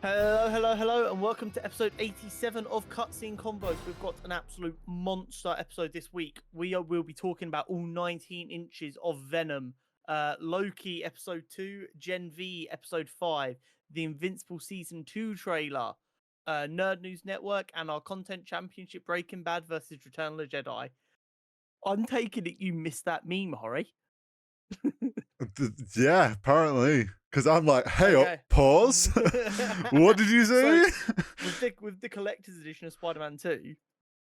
Hello, and welcome to episode 87 of Cutscene Convos. We've got an absolute monster episode this week. Will be talking about all 19 inches of Venom, Loki episode 2, Gen V episode 5, the Invincible season 2 trailer, Nerd News Network, and our content championship Breaking Bad versus Return of the Jedi. I'm taking it you missed that meme, Hori. Yeah, apparently. Because I'm like, hey, Okay. pause. What did you say? With the collector's edition of Spider-Man 2,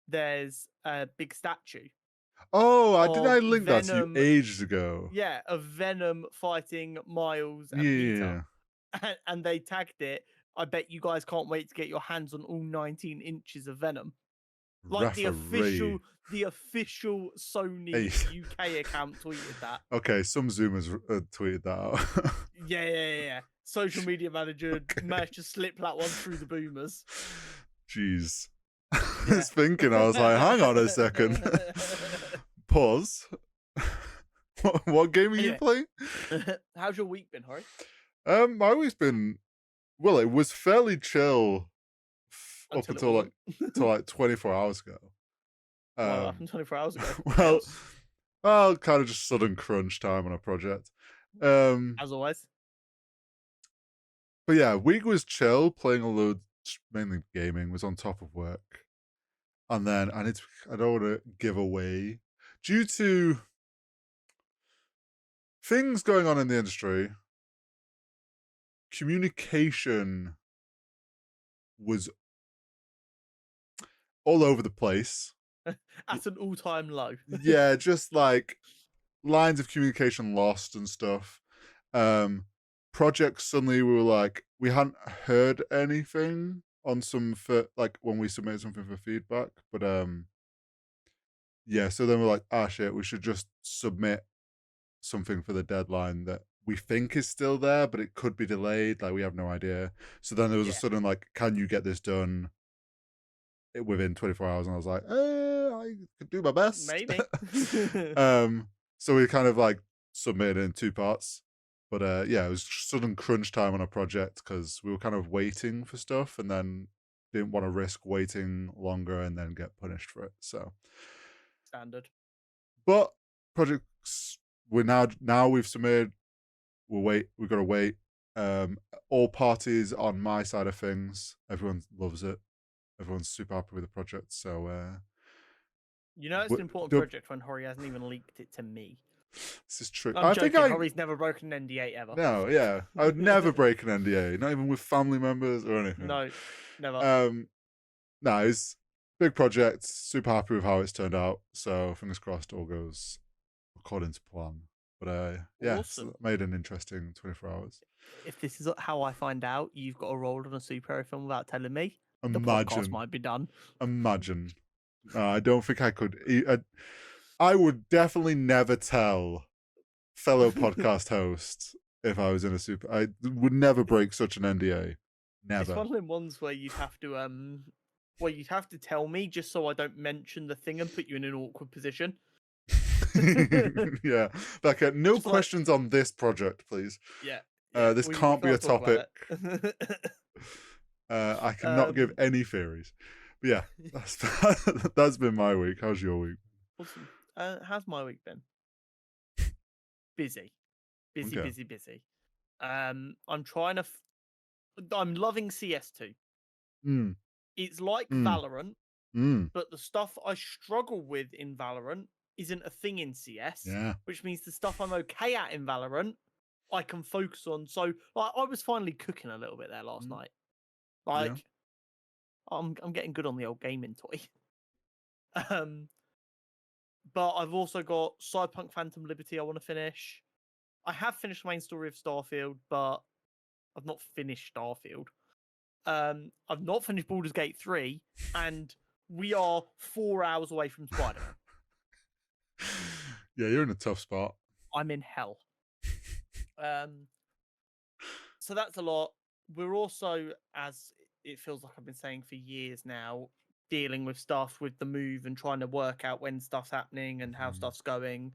there's a big statue Didn't I of link that to you Venom. ages ago? Yeah, of Venom fighting Miles and Yeah. Peter, and they tagged it. I bet you guys can't wait to get your hands on all 19 inches of Venom. Like the Referee. official Sony Hey. UK account tweeted that. Okay, some Zoomers tweeted that out. Yeah. Social media manager managed to slip that one through the boomers. Jeez. I was thinking, I was like, hang on a second. Pause. What game are you playing? How's your week been, Hori? My week's been, well, it was fairly chill up until like 24 hours ago. What happened 24 hours ago? Well, kind of just sudden crunch time on a project. As always. But yeah, week was chill, playing a load, mainly gaming, was on top of work. And then I don't want to give away, due to things going on in the industry, communication was all over the place. At an all-time low. Yeah, just like lines of communication lost and stuff. Projects suddenly we were like, we hadn't heard anything on some like when we submitted something for feedback, but yeah, so then we're like, shit, we should just submit something for the deadline that we think is still there, but it could be delayed, like we have no idea. So then there was a sudden like, can you get this done within 24 hours? And I was like, I could do my best. Maybe. So we kind of like submitted it in 2 parts. But yeah, it was sudden crunch time on a project because we were kind of waiting for stuff and then didn't want to risk waiting longer and then get punished for it. So Standard. But projects we've submitted. We've got to wait. All parties on my side of things, everyone loves it. Everyone's super happy with the project. So it's an important project when Hori hasn't even leaked it to me. This is true. I think Hori's never broken an NDA ever. No, yeah. I would never break an NDA, not even with family members or anything. No, never. No, it's a big project. Super happy with how it's turned out. So fingers crossed all goes according to plan. But yeah, awesome. It's made an interesting 24 hours. If this is how I find out you've got a role on a superhero film without telling me, the podcast might be done. Imagine. I don't think I could. I would definitely never tell fellow podcast hosts if I was in a super. I would never break such an NDA. Never. It's one of them ones where you'd have to tell me just so I don't mention the thing and put you in an awkward position. Yeah, like no just questions on this project, please. Yeah. This can't be a topic. I cannot give any theories. But yeah, that's been my week. How's your week? Awesome. How's my week been? Busy. I'm loving CS2. It's like Valorant, but the stuff I struggle with in Valorant isn't a thing in CS. Yeah. Which means the stuff I'm okay at in Valorant, I can focus on. So, like, I was finally cooking a little bit there last night. Like, yeah. I'm getting good on the old gaming toy. But I've also got Cyberpunk Phantom Liberty I want to finish. I have finished the main story of Starfield, but I've not finished Starfield. I've not finished Baldur's Gate 3, and we are 4 hours away from Spider-Man. Yeah, you're in a tough spot. I'm in hell. So that's a lot. We're also, as it feels like I've been saying for years now, dealing with stuff with the move and trying to work out when stuff's happening and how stuff's going.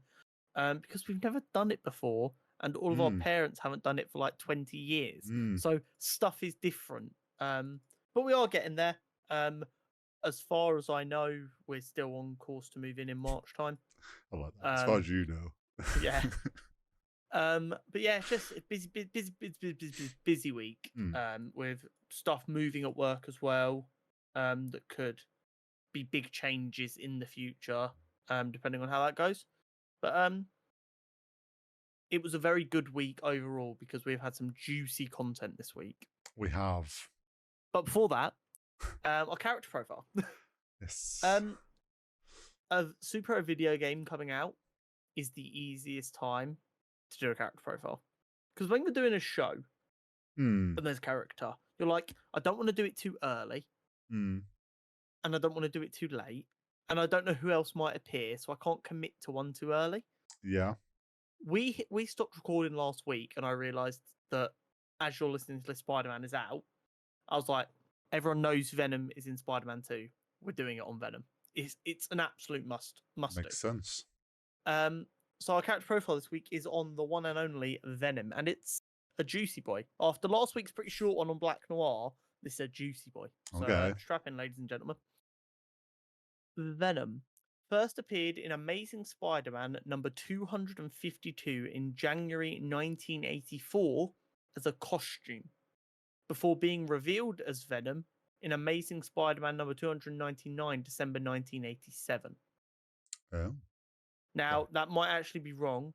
Because we've never done it before, and all of our parents haven't done it for like 20 years. So stuff is different. But we are getting there. As far as I know, we're still on course to move in March time. I like that. As far as you know. Yeah. But yeah, it's just a busy week. With stuff moving at work as well. That could be big changes in the future. Depending on how that goes. But it was a very good week overall because we've had some juicy content this week. We have. But before that, our character profile. Yes. A superhero video game coming out is the easiest time to do a character profile. Because when you're doing a show and there's a character, you're like, I don't want to do it too early. And I don't want to do it too late. And I don't know who else might appear, so I can't commit to one too early. Yeah. We stopped recording last week, and I realised that as you're listening to this, Spider-Man is out. I was like, everyone knows Venom is in Spider-Man 2. We're doing it on Venom. It's an absolute must Makes do. sense. So our character profile this week is on the one and only Venom, and it's a juicy boy. After last week's pretty short one on Black Noir, this is a juicy boy. So Okay. strap in, ladies and gentlemen. Venom first appeared in Amazing Spider-Man number 252 in January 1984 as a costume, before being revealed as Venom in Amazing Spider-Man number 299, December 1987. Oh. Now, that might actually be wrong.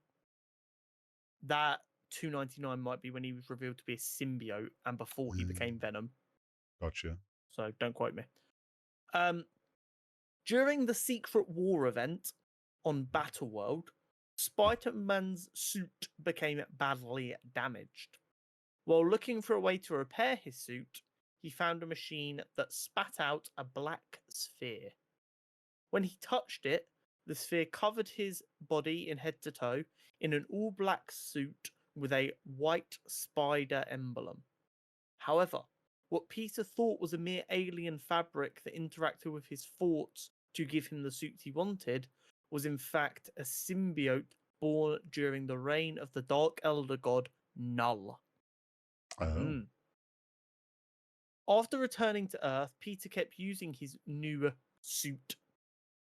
That 299 might be when he was revealed to be a symbiote and before he became Venom. Gotcha. So don't quote me. During the Secret War event on Battleworld, Spider-Man's suit became badly damaged. While looking for a way to repair his suit, he found a machine that spat out a black sphere. When he touched it, the sphere covered his body in head to toe in an all-black suit with a white spider emblem. However, what Peter thought was a mere alien fabric that interacted with his thoughts to give him the suit he wanted was in fact a symbiote born during the reign of the Dark Elder god Null. Oh. After returning to Earth, Peter kept using his new suit,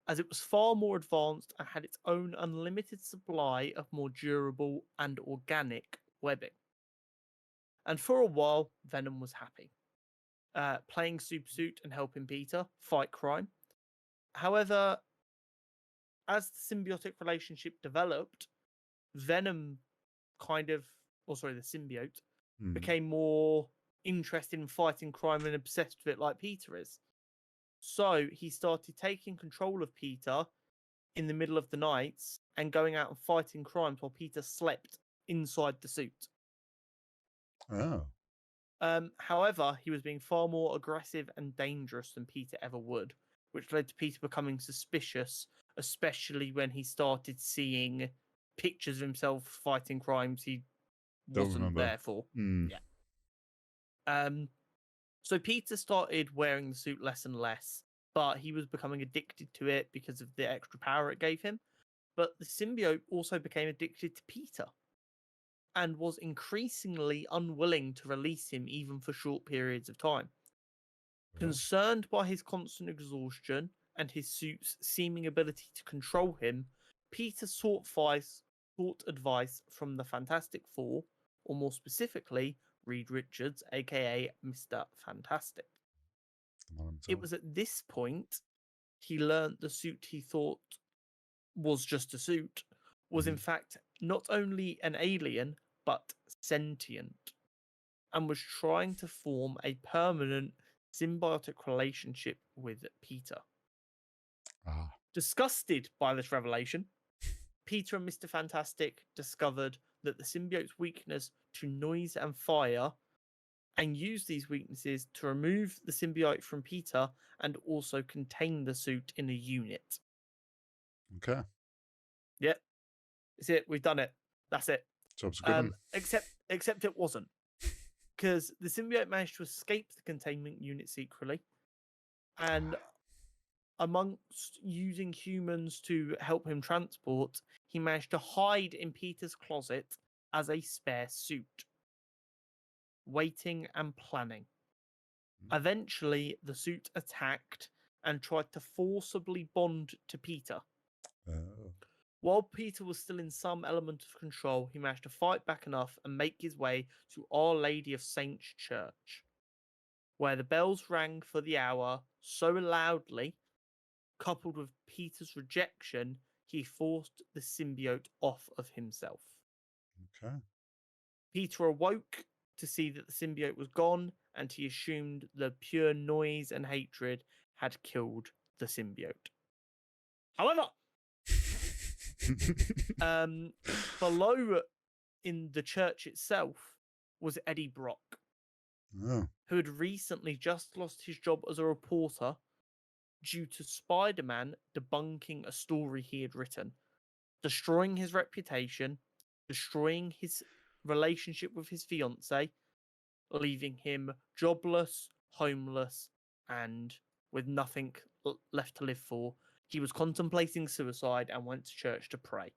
as it was far more advanced and had its own unlimited supply of more durable and organic webbing. And for a while, Venom was happy, playing Super Suit and helping Peter fight crime. However, as the symbiotic relationship developed, Venom the symbiote became more interested in fighting crime and obsessed with it like Peter is. So he started taking control of Peter in the middle of the nights and going out and fighting crimes while Peter slept inside the suit. Oh. However, he was being far more aggressive and dangerous than Peter ever would, which led to Peter becoming suspicious, especially when he started seeing pictures of himself fighting crimes he wasn't there for. Yeah. So Peter started wearing the suit less and less, but he was becoming addicted to it because of the extra power it gave him. But the symbiote also became addicted to Peter and was increasingly unwilling to release him even for short periods of time. Concerned by his constant exhaustion and his suit's seeming ability to control him, Peter sought advice from the Fantastic Four, or more specifically, Reed Richards, aka Mr. Fantastic. It was at this point he learnt the suit he thought was just a suit was in fact not only an alien, but sentient, and was trying to form a permanent symbiotic relationship with Peter. Disgusted by this revelation, Peter and Mr. Fantastic discovered that the symbiote's weakness to noise and fire, and used these weaknesses to remove the symbiote from Peter and also contain the suit in a unit. Okay. Yep. That's it. We've done it. That's it. Job's a good one. Except it wasn't. Because the symbiote managed to escape the containment unit secretly, and amongst using humans to help him transport, he managed to hide in Peter's closet as a spare suit, waiting and planning. Eventually, the suit attacked and tried to forcibly bond to Peter. Oh. While Peter was still in some element of control, he managed to fight back enough and make his way to Our Lady of Saints Church, where the bells rang for the hour so loudly, coupled with Peter's rejection, he forced the symbiote off of himself. Okay. Peter awoke to see that the symbiote was gone, and he assumed the pure noise and hatred had killed the symbiote. However, below in the church itself was Eddie Brock, Oh. who had recently just lost his job as a reporter due to Spider-Man debunking a story he had written, destroying his reputation, destroying his relationship with his fiancée, leaving him jobless, homeless, and with nothing left to live for. He was contemplating suicide and went to church to pray.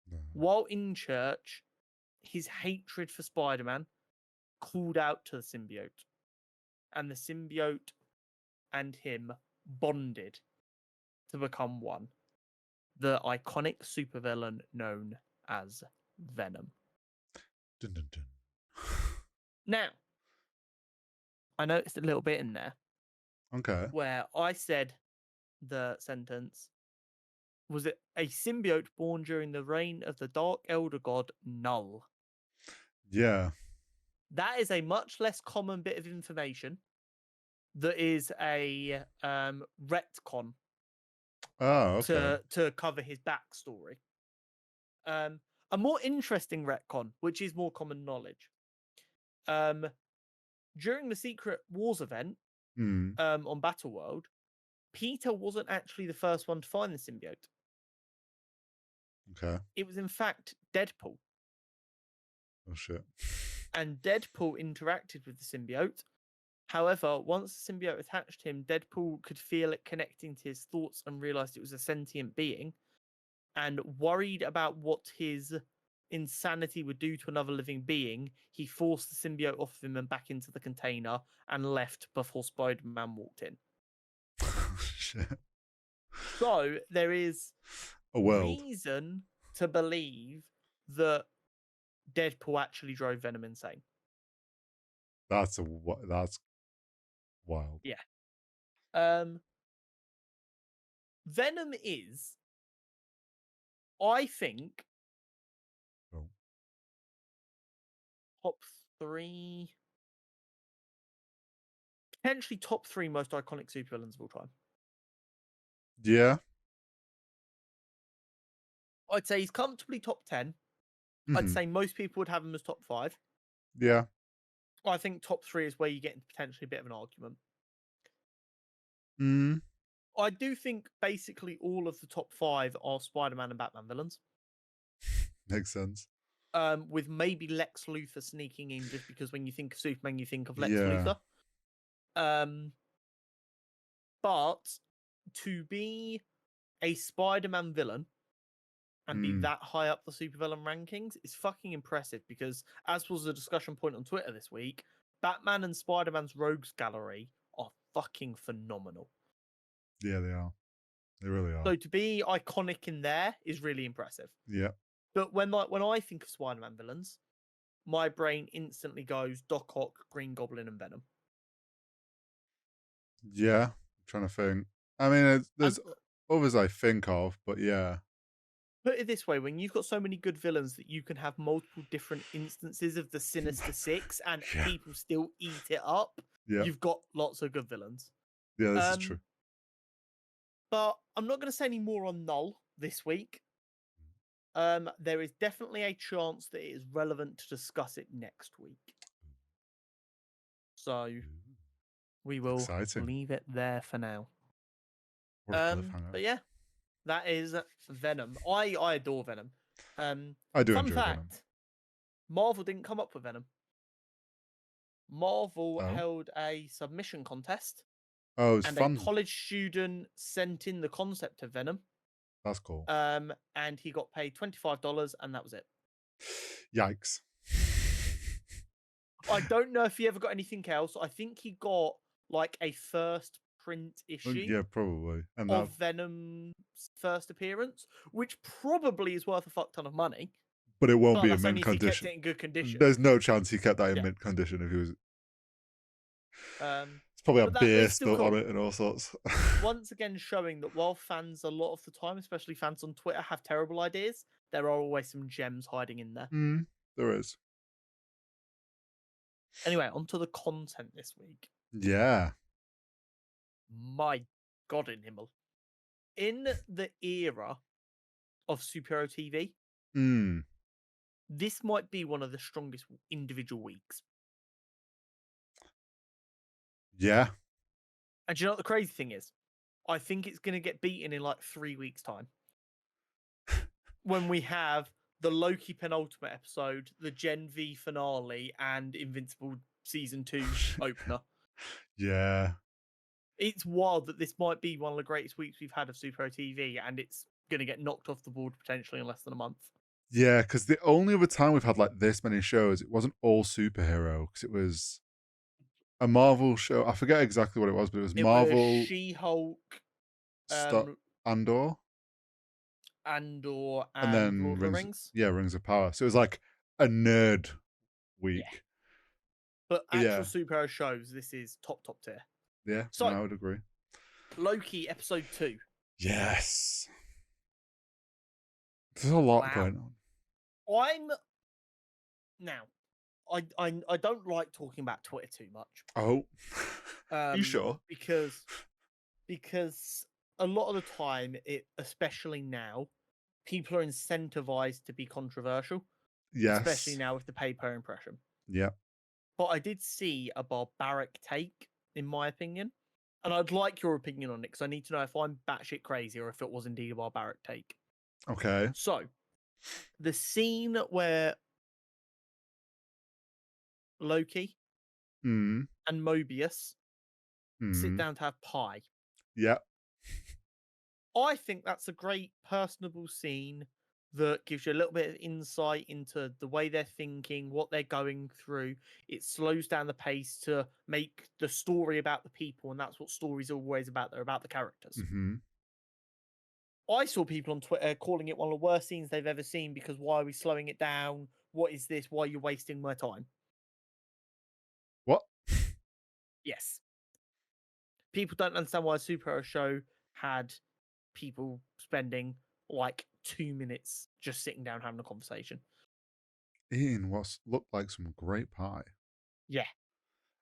No. While in church, his hatred for Spider-Man called out to the symbiote, and the symbiote and him bonded to become one. The iconic supervillain known as Venom. Dun, dun, dun. Now, I noticed a little bit in there Okay. where I said the sentence, was it a symbiote born during the reign of the Dark Elder God Null? Yeah. That is a much less common bit of information. That is a retcon Oh, okay. to cover his backstory. A more interesting retcon, which is more common knowledge. During the Secret Wars event Hmm. on Battleworld, Peter wasn't actually the first one to find the symbiote. Okay. It was in fact Deadpool. Oh shit. And Deadpool interacted with the symbiote. However, once the symbiote attached him, Deadpool could feel it connecting to his thoughts and realized it was a sentient being. And worried about what his insanity would do to another living being, he forced the symbiote off of him and back into the container and left before Spider-Man walked in. Shit. So there is A world. reason to believe that Deadpool actually drove Venom insane. That's wild. Yeah. Venom is, I think, Oh. top 3, potentially top 3 most iconic supervillains of all time. Yeah. I'd say he's comfortably top 10. I'd Mhm. say most people would have him as top 5. Yeah. I think top 3 is where you get into potentially a bit of an argument. Mm. I do think basically all of the top 5 are Spider-Man and Batman villains. Makes sense. With maybe Lex Luthor sneaking in just because when you think of Superman, you think of Lex Yeah. Luthor. But to be a Spider-Man villain and be that high up the supervillain rankings is fucking impressive because, as was a discussion point on Twitter this week, Batman and Spider-Man's rogues gallery are fucking phenomenal. Yeah, they are. They really are. So to be iconic in there is really impressive. Yeah. But when I think of Spider-Man villains, my brain instantly goes Doc Ock, Green Goblin, and Venom. Yeah. I'm trying to think. I mean, there's others I think of, but yeah. Put it this way, when you've got so many good villains that you can have multiple different instances of the Sinister Six and Yeah. people still eat it up, Yeah. you've got lots of good villains. Yeah, this is true. But I'm not going to say any more on Null this week. There is definitely a chance that it is relevant to discuss it next week. So we will leave it there for now. What a cliffhanger. But yeah, that is Venom. I adore Venom. I do fun enjoy fact, Venom. Marvel didn't come up with Venom. Marvel Oh. held a submission contest. Oh, it was and fun. a college student sent in the concept of Venom. That's cool. And he got paid $25 and that was it. Yikes. I don't know if he ever got anything else. I think he got like a first print issue Yeah, probably. And that, of Venom's first appearance, which probably is worth a fuck ton of money. but it won't But be in that's mint only if he kept condition. it in good condition. There's no chance he kept that in Yeah. mint condition if he was. Um, It's probably a but beer it's still spilt on cool. it and all sorts. Once again, showing that while fans a lot of the time, especially fans on Twitter, have terrible ideas, there are always some gems hiding in there. There is. Anyway, onto the content this week. Yeah. My God in Himmel. In the era of superhero TV, this might be one of the strongest individual weeks. Yeah. And do you know what the crazy thing is? I think it's going to get beaten in like 3 weeks' time. When we have the Loki penultimate episode, the Gen V finale, and Invincible Season 2 opener. Yeah. It's wild that this might be one of the greatest weeks we've had of superhero TV, and it's going to get knocked off the board potentially in less than a month. Yeah, because the only other time we've had like this many shows, it wasn't all superhero, because it was a Marvel show. I forget exactly what it was, but it was Marvel, She-Hulk, Andor, Andor, and and then Lord of the Rings. Rings of Power. So it was like a nerd week. Yeah. But But actual yeah, superhero shows, this is top tier. yeah, So, no, I would agree. Loki episode 2. Yes. There's a lot Wow. going on. I don't like talking about Twitter too much. Oh. You sure? Because a lot of the time, especially now, people are incentivized to be controversial. Yes. Especially now with the pay per impression. Yeah. But I did see a barbaric take, in my opinion. And I'd like your opinion on it, because I need to know if I'm batshit crazy or if it was indeed a barbaric take. Okay. So, the scene where Loki and Mobius sit down to have pie. Yeah. I think that's a great personable scene that gives you a little bit of insight into the way they're thinking, what they're going through. It slows down the pace to make the story about the people, and that's what stories are always about. They're about the characters. I saw people on Twitter calling it one of the worst scenes they've ever seen because why are we slowing it down? What is this? Why are you wasting my time? What? Yes. People don't understand why a superhero show had people spending like 2 minutes just sitting down having a conversation. Eating what looked like some great pie. Yeah.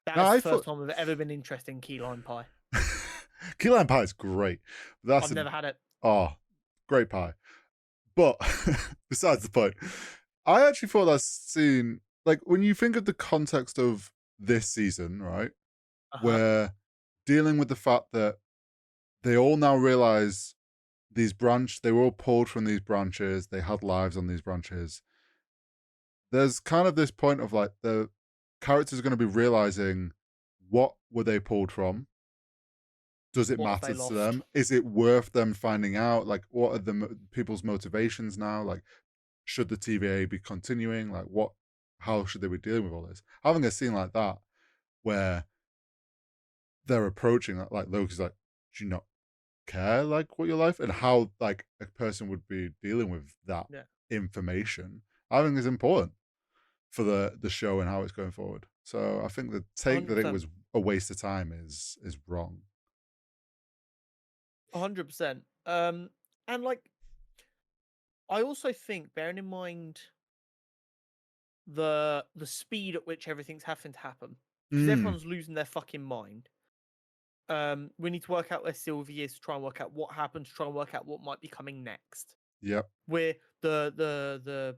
That's the first time I've ever been interested in key lime pie. Key lime pie is great. I've never had it. Oh, great pie. But besides the point, I actually thought that scene, like when you think of the context of this season, right? We're dealing with the fact that they all now realize they were all pulled from these branches, they had lives on these branches. There's kind of this point of like the characters are going to be realizing, what were they pulled from? Does it matter to them? Is it worth them finding out? Like, what are the people's motivations now? Like, should the TVA be continuing? Like, how should they be dealing with all this? Having a scene like that where they're approaching that, like Loki's like, do you not care like what your life, and how like a person would be dealing with that information, I think is important for the show and how it's going forward. So I think the take 100%. That it was a waste of time is wrong. 100%. And like, I also think, bearing in mind the speed at which everything's having to happen, because everyone's losing their fucking mind. We need to work out where Sylvie is to try and work out what happened, to try and work out what might be coming next. Yep. Where the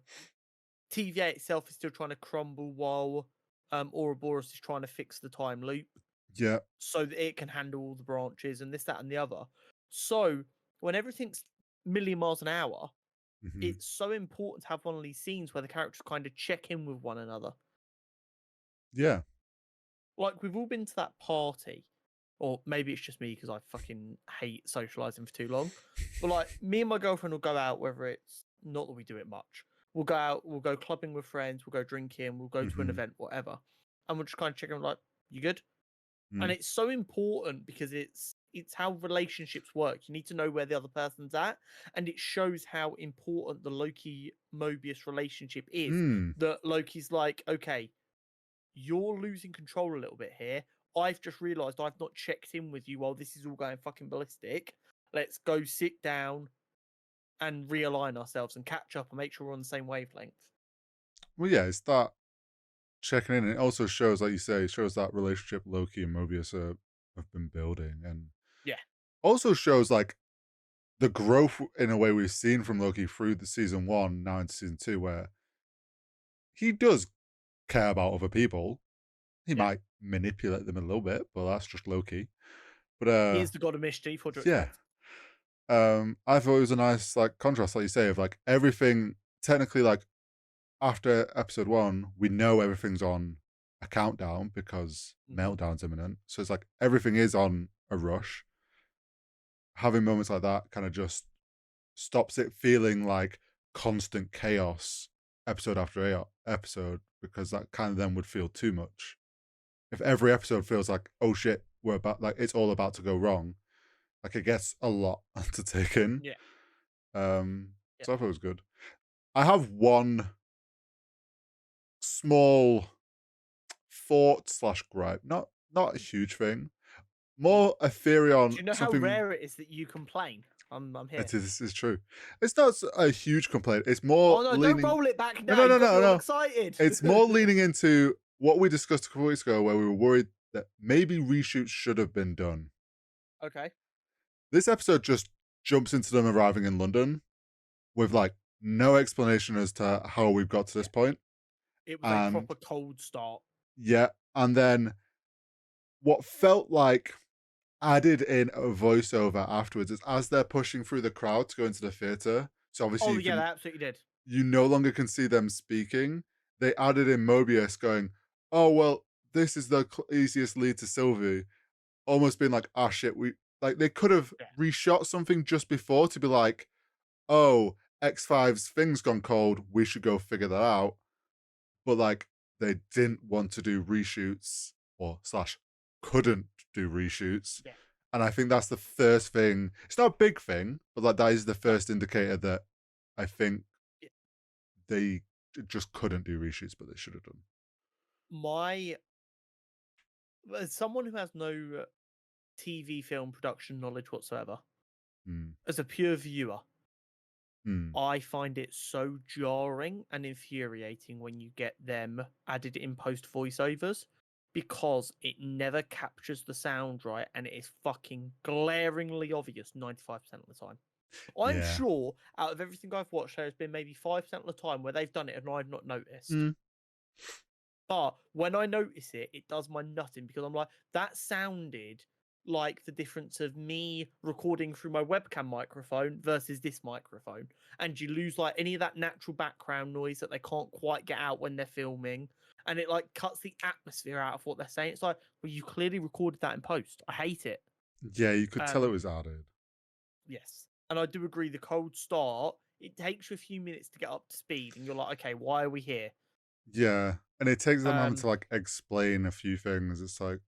TVA itself is still trying to crumble while Ouroboros is trying to fix the time loop. Yeah. So that it can handle all the branches and this, that, and the other. So when everything's a million miles an hour, it's so important to have one of these scenes where the characters kind of check in with one another. Yeah. Like, we've all been to that party, or maybe it's just me because I fucking hate socializing for too long. But like, me and my girlfriend will go out, whether it's not that we do it much. We'll go out, we'll go clubbing with friends, we'll go drinking, we'll go to an event, whatever. and we're just kind of checking like, you good? And Mm. it's so important because it's how relationships work. You need to know where the other person's at, and it shows how important the Loki Mobius relationship is. Mm. That Loki's like, okay, you're losing control a little bit here. I've just realized I've not checked in with you while this is all going fucking ballistic. Let's go sit down and realign ourselves and catch up and make sure we're on the same wavelength. Well, yeah, it's that checking in. It also shows, like you say, it shows that relationship Loki and Mobius have been building, and Yeah. also shows like the growth in a way we've seen from Loki through the season one now into season two, where he does care about other people. He Yeah. might manipulate them a little bit, but that's just Loki. But He is the god of mischief, what do you yeah, expect? I thought it was a nice like contrast, like you say, of like everything technically like after episode one, we know everything's on a countdown because Mm-hmm. meltdown's imminent. So it's like everything is on a rush. Having moments like that kind of just stops it feeling like constant chaos episode after episode, because that kind of then would feel too much. If every episode feels like, oh shit, we're about like it's all about to go wrong, like it gets a lot to take in. Yeah. Yeah. So I thought it was good. I have one small thought slash gripe, not a huge thing, Mhm. more a theory on Do you know how something. rare it is that you complain? I'm here. It is, this is true. It's not a huge complaint. It's more Oh no, don't leaning. roll it back No, now. no, You no, got me no, all no. excited. It's more leaning into what we discussed a couple weeks ago, where we were worried that maybe reshoots should have been done. Okay. This episode just jumps into them arriving in London with like no explanation as to how we've got to this Yeah. point. It was a And proper cold start. yeah, and then what felt like added in a voiceover afterwards is as they're pushing through the crowd to go into the theater. So obviously Oh yeah, they absolutely did. you no longer can see them speaking. They added in Mobius going, "Oh well, this is the easiest lead to Sylvie." Almost being like, "Ah shit, we like." They could have Yeah. reshot something just before to be like, "Oh, X5's thing's gone cold. We should go figure that out." But like, they didn't want to do reshoots or slash couldn't do reshoots. Yeah. And I think that's the first thing. It's not a big thing, but like that is the No. first indicator that I think Yeah. they just couldn't do reshoots, but they should have done. My as someone who has no TV film production knowledge whatsoever, Mm, as a pure viewer, mm, I find it so jarring and infuriating when you get them added in post voiceovers because it never captures the sound right and it is fucking glaringly obvious 95% of the time. I'm yeah. sure out of everything I've watched, there has been maybe 5% of the time where they've done it and I've not noticed. Mm, But when I notice it, it does my nutting because I'm like, that sounded like the difference of me recording through my webcam microphone versus this microphone. And you lose like any of that natural background noise that they can't quite get out when they're filming. And it like cuts the atmosphere out of what they're saying. It's like, well, you clearly recorded that in post. I hate it. yeah, you could tell it Um, was added. yes. And I do agree the cold start, it takes you a few minutes to get up to speed, and you're like, okay, why are we here? Yeah. And it takes them having Um, to like explain a few things. It's like,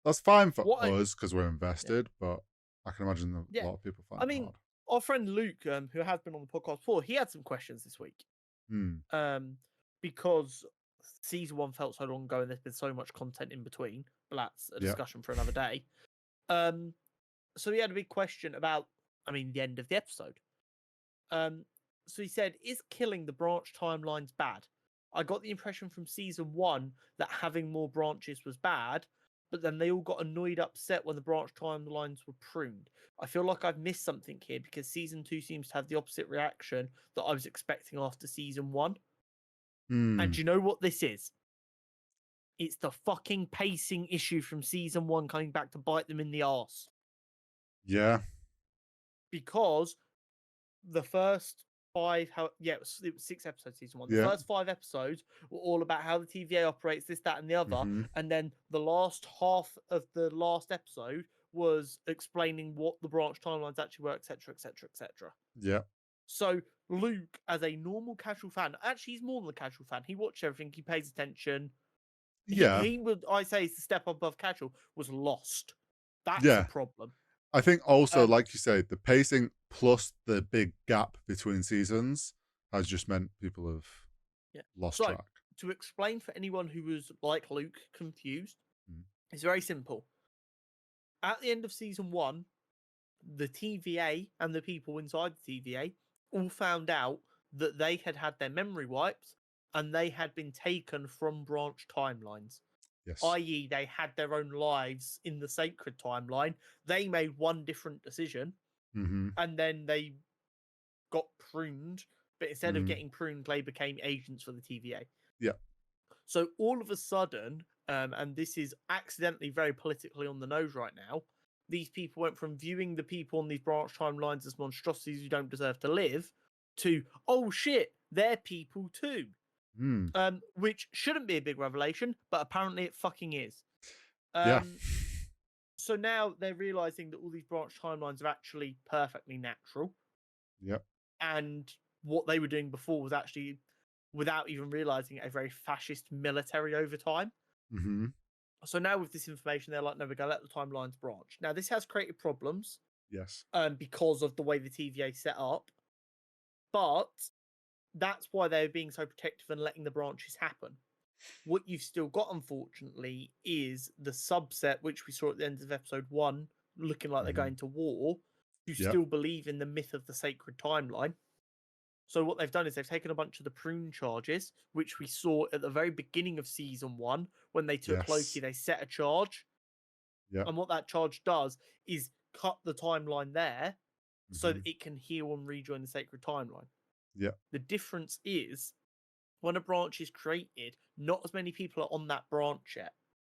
that's fine for what I us because we're yeah. invested, but I can imagine a Yeah. lot of people find I it mean, hard. our friend Luke, who has been on the podcast before, he had some questions this week. Hmm. Because season one felt so long ago and there's been so much content in between, but that's a Yeah. discussion for another day. Um, so he had a big question about, I mean, the end of the episode. Um, so he said, is killing the branch timelines bad? I got the impression from season one that having more branches was bad, but then they all got annoyed, upset when the branch timelines were pruned. I feel like I've missed something here because season two seems to have the opposite reaction that I was expecting after season one. And Hmm. do you know what this is? It's the fucking pacing issue from season one coming back to bite them in the arse. Yeah. Because the first five, it was 6 episodes season one. The Yeah. first 5 episodes were all about how the TVA operates, this, that, and the other. Mm-hmm. And then the last half of the last episode was explaining what the branch timelines actually were, etc., etc., etc. Yeah. So Luke, as a normal casual fan, actually he's more than a casual fan. He watches everything, he pays attention. Yeah, He would, I say, is the step above casual, was lost. That's a yeah. problem. I think also, Um, like you say, the pacing plus the big gap between seasons has just meant people have yeah. lost So track. to explain for anyone who was like Luke confused, Mm. it's very simple. At the end of season one, the TVA and the people inside the TVA all found out that they had had their memory wiped and they had been taken from branch timelines, Yes. i.e., they had their own lives in the sacred timeline. They made one different decision Mm-hmm. and then they got pruned, but instead of Mm. getting pruned, they became agents for the TVA. Yeah. So all of a sudden, and this is accidentally very politically on the nose right now, these people went from viewing the people on these branch timelines as monstrosities who don't deserve to live to, oh shit, they're people too. Mm. Which shouldn't be a big revelation, but apparently it fucking is. Yeah. Um, so now they're realizing that all these branch timelines are actually perfectly natural, Yep. and what they were doing before was actually, without even realizing it, a very fascist military overtime. Mm-hmm. So now with this information, they're like, no, we're going to let the timelines branch. Now, this has created problems Yes. because of the way the TVA set up, but that's why they're being so protective and letting the branches happen. What you've still got, unfortunately, is the subset, which we saw at the end of episode one, looking like they're Mm-hmm. going to war, who Yep. still believe in the myth of the sacred timeline. So what they've done is they've taken a bunch of the prune charges, which we saw at the very beginning of season one when they took Loki. Yes. They set a charge, Yep. and what that charge does is cut the timeline there so Mm-hmm. that it can heal and rejoin the sacred timeline. Yep. The difference is when a branch is created, not as many people are on that branch yet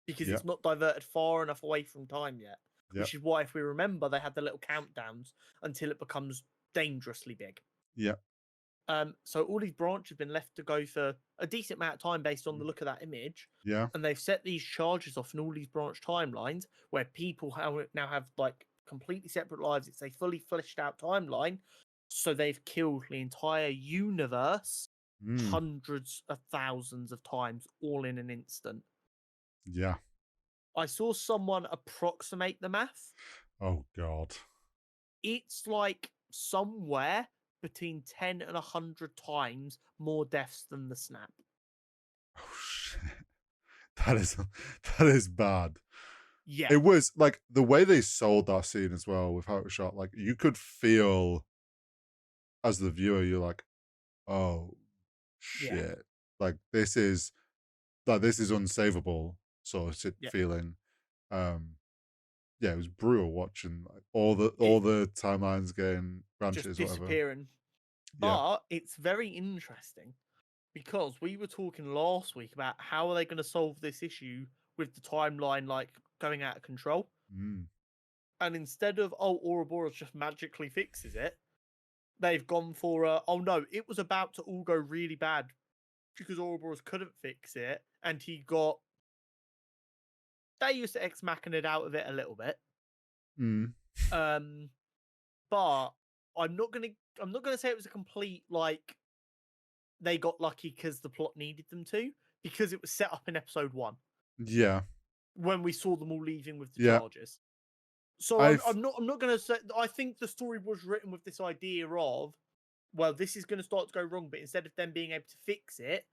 because Yep. it's not diverted far enough away from time yet. Yep. Which is why, if we remember, they had the little countdowns until it becomes dangerously big. Yep. So all these branches have been left to go for a decent amount of time based on the look of that image, Yeah. and they've set these charges off in all these branch timelines where people now have like completely separate lives. It's a fully fleshed out timeline, so they've killed the entire universe Mm. hundreds of thousands of times, all in an instant. Yeah. I saw someone approximate the math. Oh God. It's like somewhere between 10 and 100 times more deaths than the snap. Oh shit. That is that is bad. Yeah, It was like the way they sold that scene as well with how it was shot. Like you could feel as the viewer, you're like, oh yeah, shit. Like this is unsavable sort of yeah. feeling. Um yeah, it was brutal watching like It all the timelines getting just branches, whatever. disappearing. Yeah. But it's very interesting because we were talking last week about how are they going to solve this issue with the timeline like going out of control. Mm. And instead of, oh, Ouroboros just magically fixes it, they've gone for, oh no, it was about to all go really bad because Ouroboros couldn't fix it, and he got. They used to Ex Machina it out of it a little bit, Mm. um, but I'm not gonna. I'm not gonna say it was a complete like they got lucky because the plot needed them to, because it was set up in episode one Yeah. when we saw them all leaving with the Yeah. charges. So I've I'm not gonna say. I think the story was written with this idea of, well, this is going to start to go wrong, but instead of them being able to fix it,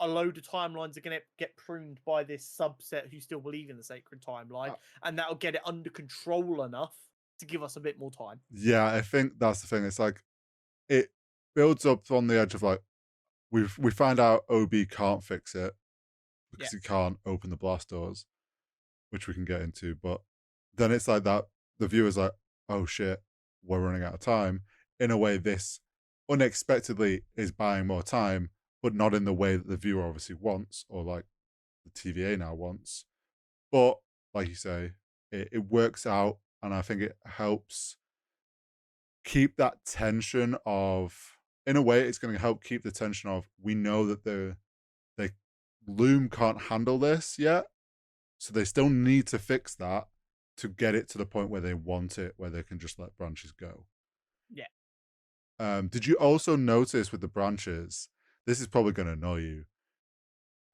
a load of timelines are going to get pruned by this subset who still believe in the sacred timeline, and that'll get it under control enough to give us a bit more time. yeah, I think that's the thing. It's like it builds up on the edge of like we find out OB can't fix it Yeah, because he can't open the blast doors, which we can get into. But then it's like that the viewer's like, oh shit, we're running out of time. In a way, this unexpectedly is buying more time, but not in the way that the viewer obviously wants, or like the TVA now wants. But like you say, it works out, and I think it helps keep that tension of. In a way, it's going to help keep the tension of we know that the Loom can't handle this yet, so they still need to fix that to get it to the point where they want it, where they can just let branches go. yeah. Did you also notice with the branches? This is probably going to annoy you.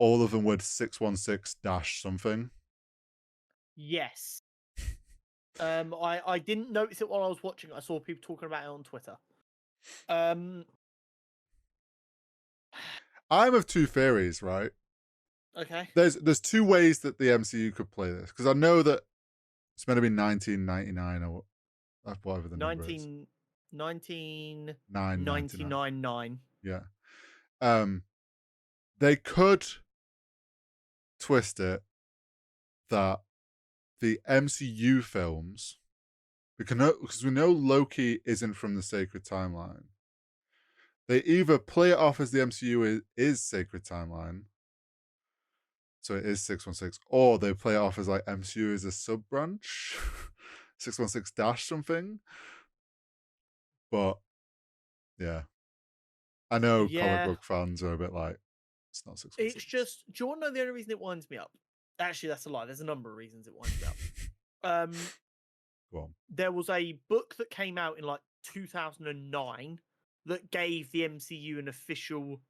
all of them with 616 dash something. Yes. I didn't notice it while I was watching. I saw people talking about it on Twitter. Um, I'm of two theories, right? okay. There's two ways that the MCU could play this, because I know that it's meant to be 1999 or whatever the number is. 19, 999. 1999. Yeah. They could twist it that the MCU films, because we know Loki isn't from the sacred timeline. They either play it off as the MCU is sacred timeline, so it is 616, or they play it off as like MCU is a sub branch, 616 dash something. But yeah, I know comic Yeah. book fans are a bit like, it's not It's 616. just, do you want to know the only reason it winds me up? Actually, that's a lie. There's a number of reasons it winds me up. Go on. There was a book that came out in like 2009 that gave the MCU an official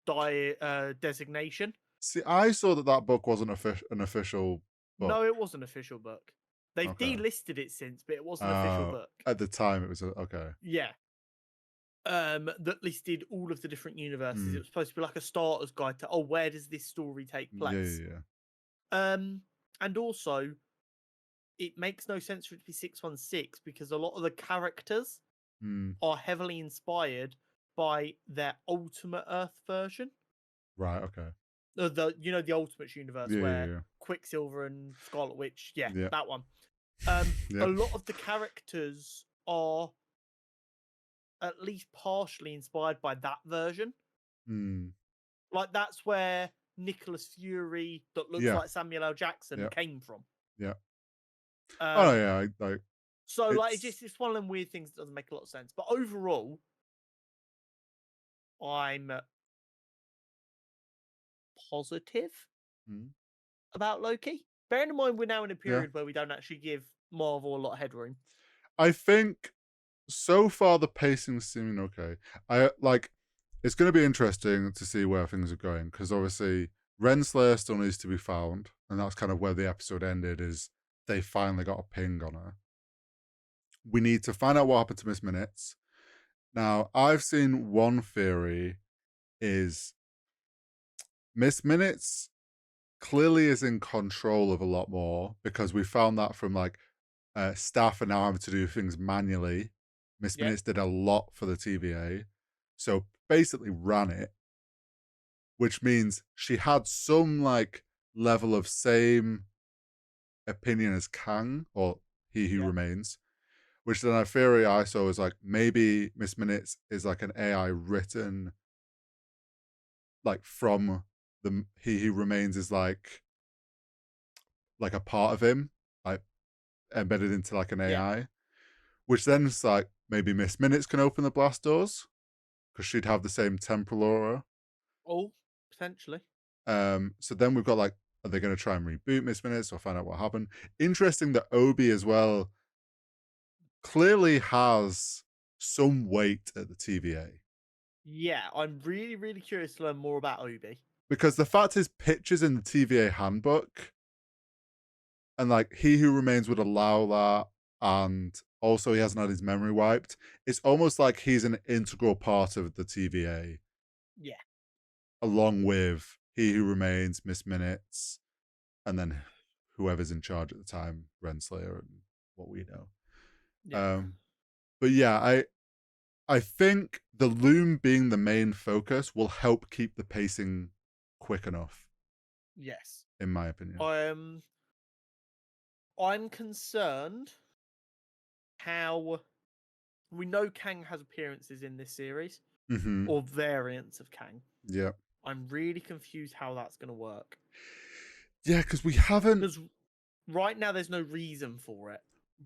designation. See, I saw that book wasn't an official book. No, it was an official book. They've Okay. delisted it since, but it was an official book. At the time, it was okay. Yeah. That listed all of the different universes. It Mm. was supposed to be like a starter's guide to, where does this story take place? Yeah. And also, it makes no sense for it to be 616 because a lot of the characters Mm. are heavily inspired by their Ultimate Earth version. Right. Okay. The Ultimate universe where Yeah. Quicksilver and Scarlet Witch, Yeah. that one. Yeah. A lot of the characters are at least partially inspired by that version. Mm. Like that's where Nicholas Fury, that looks Yeah. like Samuel L. Jackson, Yeah. came from. Yeah. Um, yeah. Like, so it's one of them weird things that doesn't make a lot of sense. But overall, I'm positive Mm. about Loki. Bearing in mind we're now in a Yeah. period where we don't actually give Marvel a lot of headroom. I think so far the pacing's seeming okay. It's going to be interesting to see where things are going, because obviously Renslayer still needs to be found, and that's kind of where the episode ended. Is they finally got a ping on her. We need to find out what happened to Miss Minutes. Now, I've seen one theory is Miss Minutes clearly is in control of a lot more, because we found that from like staff are now having to do things manually. Miss Yep. Minutes did a lot for the TVA, so basically ran it, which means she had some like level of same opinion as Kang, or He Who Yep. Remains. Which then a theory I saw was like, maybe Miss Minutes is like an AI written like from the He Who Remains, is like a part of him, like embedded into like an AI. Which then is like, maybe Miss Minutes can open the blast doors, because she'd have the same temporal aura. Oh, potentially. So then we've got like, are they going to try and reboot Miss Minutes or find out what happened? Interesting that Obi as well clearly has some weight at the TVA. Yeah, I'm really, really curious to learn more about Obi. Because the fact his pictures in the TVA handbook, and like He Who Remains would allow that, and also he hasn't had his memory wiped, it's almost like he's an integral part of the TVA. Yeah. Along with He Who Remains, Miss Minutes, and then whoever's in charge at the time, Renslayer and what we know. Yeah. But yeah, I think the loom being the main focus will help keep the pacing quick enough. Yes. In my opinion. I'm concerned how we know Kang has appearances in this series, or variants of Kang. Yeah. I'm really confused how that's going to work. Yeah, because we haven't. Because right now there's no reason for it.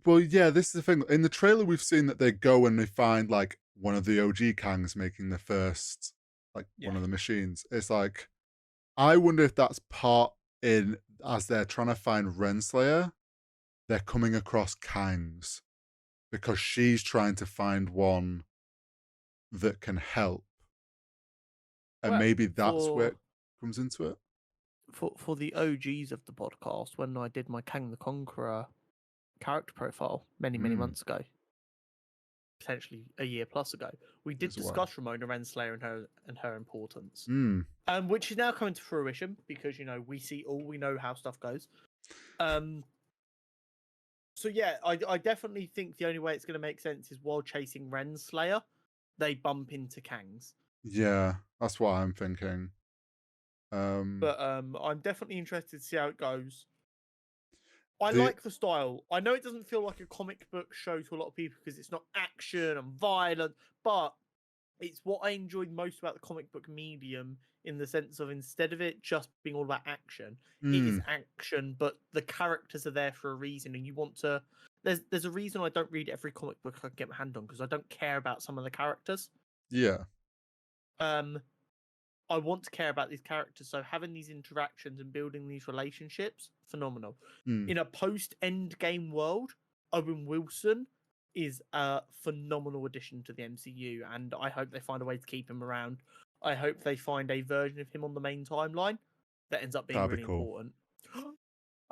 Well, yeah, this is the thing. In the trailer, we've seen that they go and they find like one of the OG Kangs making the first, like one of the machines. It's like, I wonder if that's part in, as they're trying to find Renslayer, they're coming across Kangs because she's trying to find one that can help. And maybe that's where it comes into it. for the OGs of the podcast, when I did my Kang the Conqueror character profile many months ago, potentially a year plus ago, we did discuss Ramona Renslayer and her importance, which is now coming to fruition because we see all, we know how stuff goes. So yeah, I definitely think the only way it's going to make sense is while chasing Renslayer, they bump into Kangs. Yeah, that's what I'm thinking. But I'm definitely interested to see how it goes. I like the style. I know it doesn't feel like a comic book show to a lot of people because it's not action and violent, but it's what I enjoyed most about the comic book medium, in the sense of, instead of it just being all about action, it is action, but the characters are there for a reason, and you want to. There's a reason I don't read every comic book I can get my hand on, because I don't care about some of the characters. Yeah. I want to care about these characters, so having these interactions and building these relationships, phenomenal. In a post-Endgame world, Owen Wilson is a phenomenal addition to the MCU, and I hope they find a way to keep him around. I hope they find a version of him on the main timeline that ends up being really important.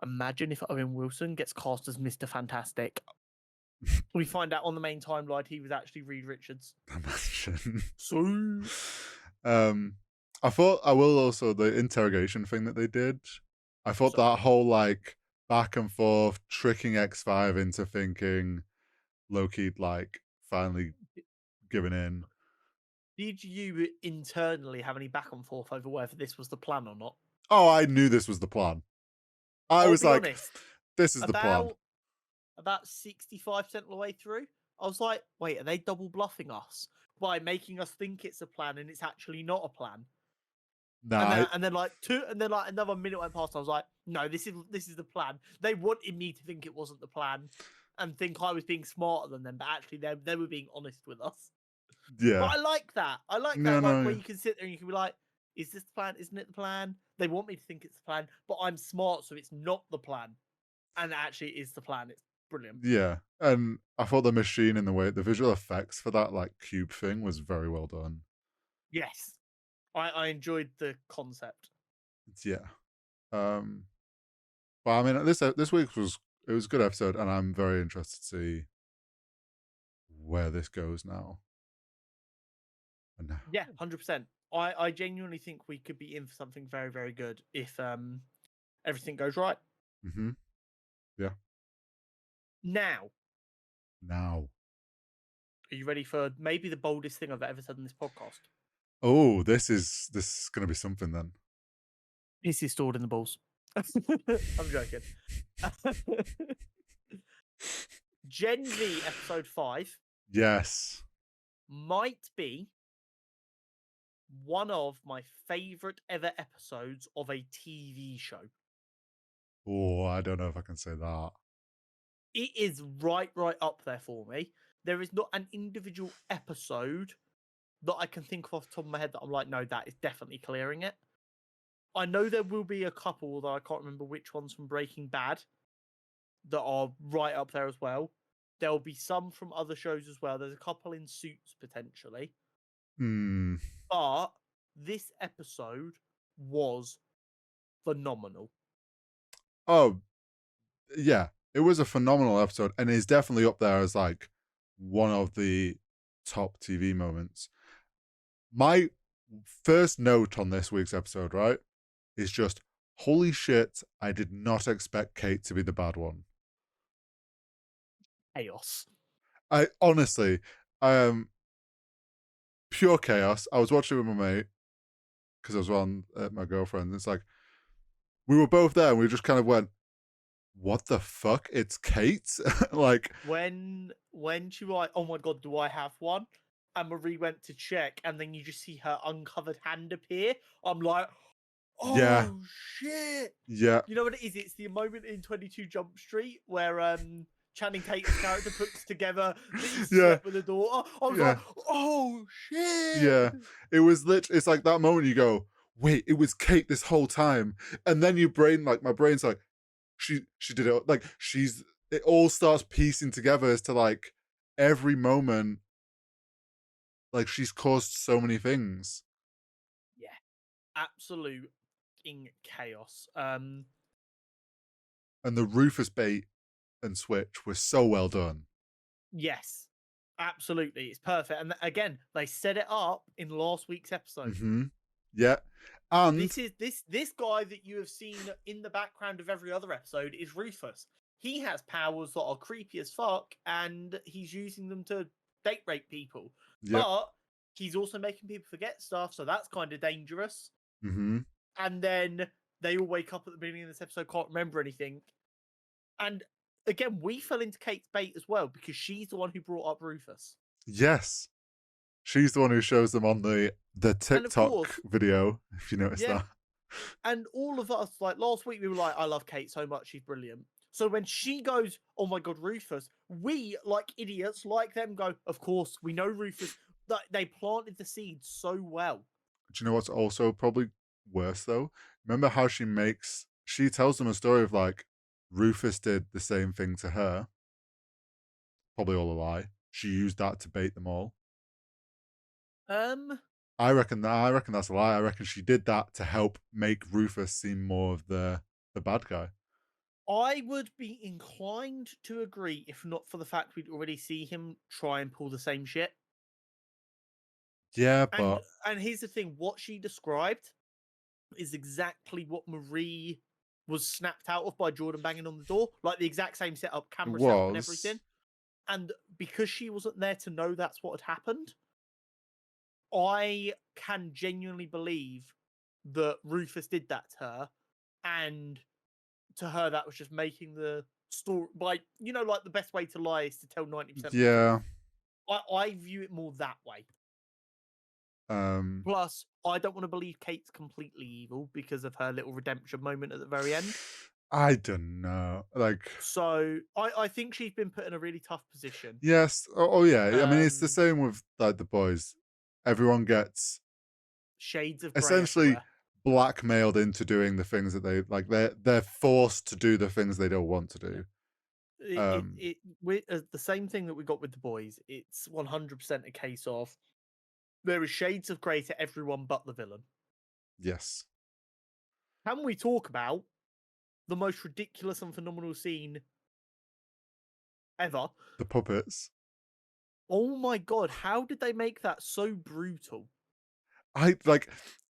Imagine if Owen Wilson gets cast as Mr. Fantastic. We find out on the main timeline he was actually Reed Richards. Imagine. So... I thought, I will also, the interrogation thing that they did, I thought that whole like back and forth tricking X5 into thinking Loki'd like finally given in. Did you internally have any back and forth over whether this was the plan or not? Oh, I knew this was the plan. I was like, honest, this is the plan. About 65% of the way through, I was like, wait, are they double bluffing us by making us think it's a plan and it's actually not a plan? Nah. And then like another minute went past. I was like, no, this is the plan. They wanted me to think it wasn't the plan and think I was being smarter than them, but actually they were being honest with us. Yeah. But I like that. I like that, where you can sit there and you can be like, is this the plan? Isn't it the plan? They want me to think it's the plan, but I'm smart, so it's not the plan. And actually it is the plan. It's brilliant. Yeah. And I thought the machine in the way, the visual effects for that like cube thing was very well done. Yes. I enjoyed the concept. Yeah. But I mean, this week was a good episode, and I'm very interested to see where this goes now. Yeah, 100%. I genuinely think we could be in for something very, very good if everything goes right. Yeah. Now. Are you ready for maybe the boldest thing I've ever said in this podcast? Oh, this is going to be something then. This is stored in the balls. I'm joking. Gen V episode 5. Yes. Might be one of my favorite ever episodes of a TV show. Oh, I don't know if I can say that. It is right up there for me. There is not an individual episode that I can think of off the top of my head that I'm like, no, that is definitely clearing it. I know there will be a couple, although I can't remember which ones from Breaking Bad, that are right up there as well. There'll be some from other shows as well. There's a couple in Suits, potentially. But this episode was phenomenal. Oh, yeah. It was a phenomenal episode, and is definitely up there as like one of the top TV moments. My first note on this week's episode, right, is just, holy shit, I did not expect Kate to be the bad one. Chaos. I honestly, pure chaos. I was watching with my mate because I was on my girlfriend. It's like, we were both there and we just kind of went, what the fuck? It's Kate? Like, when she was like, oh my god, do I have one? And Marie went to check, and then you just see her uncovered hand appear. I'm like, oh yeah. shit. Yeah. You know what it is? It's the moment in 22 Jump Street where Channing Tatum's character puts together that he slept with a daughter. I was like, oh shit. Yeah. It was literally, it's like that moment you go, wait, it was Kate this whole time. And then your brain, like, my brain's like, she did it. Like, it all starts piecing together as to like every moment. Like, she's caused so many things. Yeah. Absolute fucking chaos. And the Rufus bait and switch was so well done. Yes, absolutely, it's perfect. And again, they set it up in last week's episode. Yeah. And This guy that you have seen in the background of every other episode is Rufus. He has powers that are creepy as fuck, and he's using them to date rape people. yep. But he's also making people forget stuff, so that's kind of dangerous. Mm-hmm. And then they all wake up at the beginning of this episode, can't remember anything. And again, we fell into Kate's bait as well because she's the one who brought up Rufus. Yes. She's the one who shows them on the And of TikTok course, video, if you notice yeah. that. And all of us, like last week, we were like, I love Kate so much. She's brilliant. So when she goes, oh my God, Rufus, we, like idiots, like them, go, of course, we know Rufus. They planted the seed so well. Do you know what's also probably worse, though? Remember how she tells them a story of like, Rufus did the same thing to her. Probably all a lie. She used that to bait them all. I reckon that's a lie. I reckon she did that to help make Rufus seem more of the bad guy. I would be inclined to agree if not for the fact we'd already see him try and pull the same shit. Yeah, And but here's the thing, what she described is exactly what Marie was snapped out of by Jordan banging on the door. Like the exact same setup, it camera setup and was. everything. And because she wasn't there to know that's what had happened, I can genuinely believe that Rufus did that to her, and to her that was just making the story, like, you know, like the best way to lie is to tell 90% of the Yeah. truth. I view it more that way. Um, Plus, I don't want to believe Kate's completely evil because of her little redemption moment at the very end. I don't know. Like, So I think she's been put in a really tough position. yes. Oh yeah. I mean, it's the Um, same with like the boys. Everyone gets Shades of grey essentially everywhere. blackmailed into doing the things that they like. They're forced to do the things they don't want to do. The same thing that we got with the boys. It's 100% a case of there is shades of grey to everyone but the villain. Yes. Can we talk about the most ridiculous and phenomenal scene ever? The puppets. Oh my God, how did they make that so brutal? I like.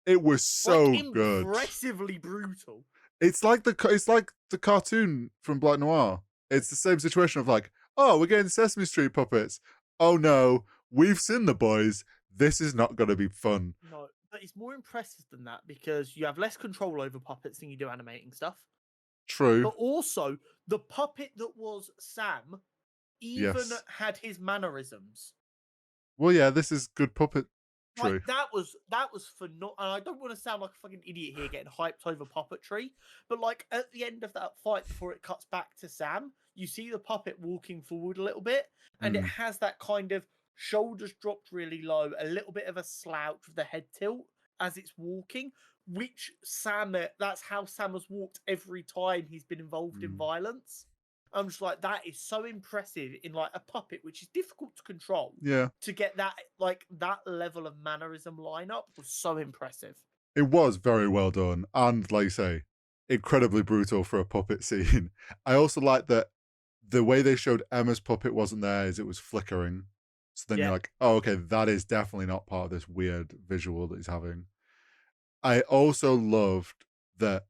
It was so Like good. impressively brutal. It's like the cartoon from Black Noir. It's the same situation of like, oh, we're getting Sesame Street puppets. Oh no, we've seen the boys. This is not going to be fun. No, but it's more impressive than that because you have less control over puppets than you do animating stuff. True. But also, the puppet that was Sam even Yes. had his mannerisms. Well, yeah, this is good puppet. True. Like that was phenomenal. And I don't want to sound like a fucking idiot here getting hyped over puppetry, but like at the end of that fight before it cuts back to Sam, you see the puppet walking forward a little bit, and it has that kind of shoulders dropped really low, a little bit of a slouch with the head tilt as it's walking, which that's how Sam has walked every time he's been involved in violence. I'm just like, that is so impressive in like a puppet, which is difficult to control. Yeah. To get that that level of mannerism lineup was so impressive. It was very well done, and like you say, incredibly brutal for a puppet scene. I also like that the way they showed Emma's puppet wasn't there, is it was flickering. So then you're like, oh, okay, that is definitely not part of this weird visual that he's having. I also loved that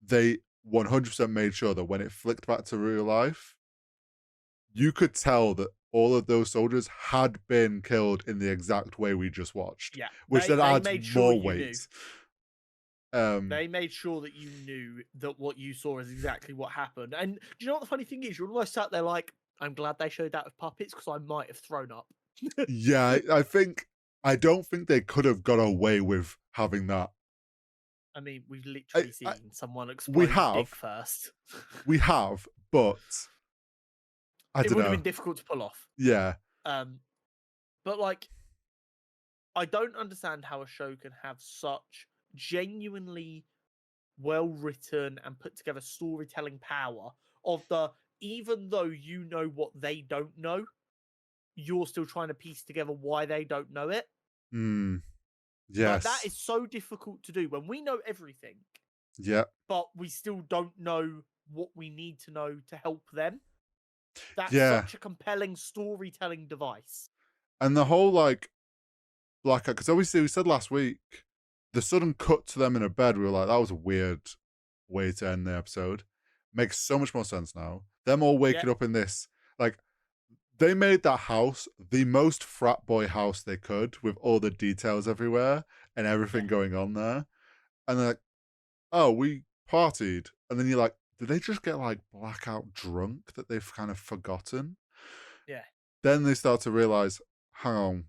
they 100% made sure that when it flicked back to real life, you could tell that all of those soldiers had been killed in the exact way we just watched. Yeah, which then they adds made more sure you weight. They made sure that you knew that what you saw is exactly what happened. And do you know what the funny thing is? You're almost sat there like, I'm glad they showed that with puppets because I might have thrown up. Yeah, I don't think they could have got away with having that. I mean, we've literally seen someone we explode have, dick first. we have, but I It don't would know. have been difficult to pull off. Yeah. But like, I don't understand how a show can have such genuinely well written and put together storytelling power of the, even though you know what they don't know, you're still trying to piece together why they don't know it. Like, that Yes. is so difficult to do when we know everything, Yeah. but we still don't know what we need to know to help them. That's Yeah. such a compelling storytelling device. And the whole like, because obviously we said last week, the sudden cut to them in a bed, we were like, that was a weird way to end the episode. Makes so much more sense now. Them all Yeah, waking up in this, like, they made that house the most frat boy house they could with all the details everywhere and yeah, everything going on there. And they're like, oh, we partied. And then you're like, did they just get like blackout drunk that they've kind of forgotten? yeah. Then they start to realize, hang on,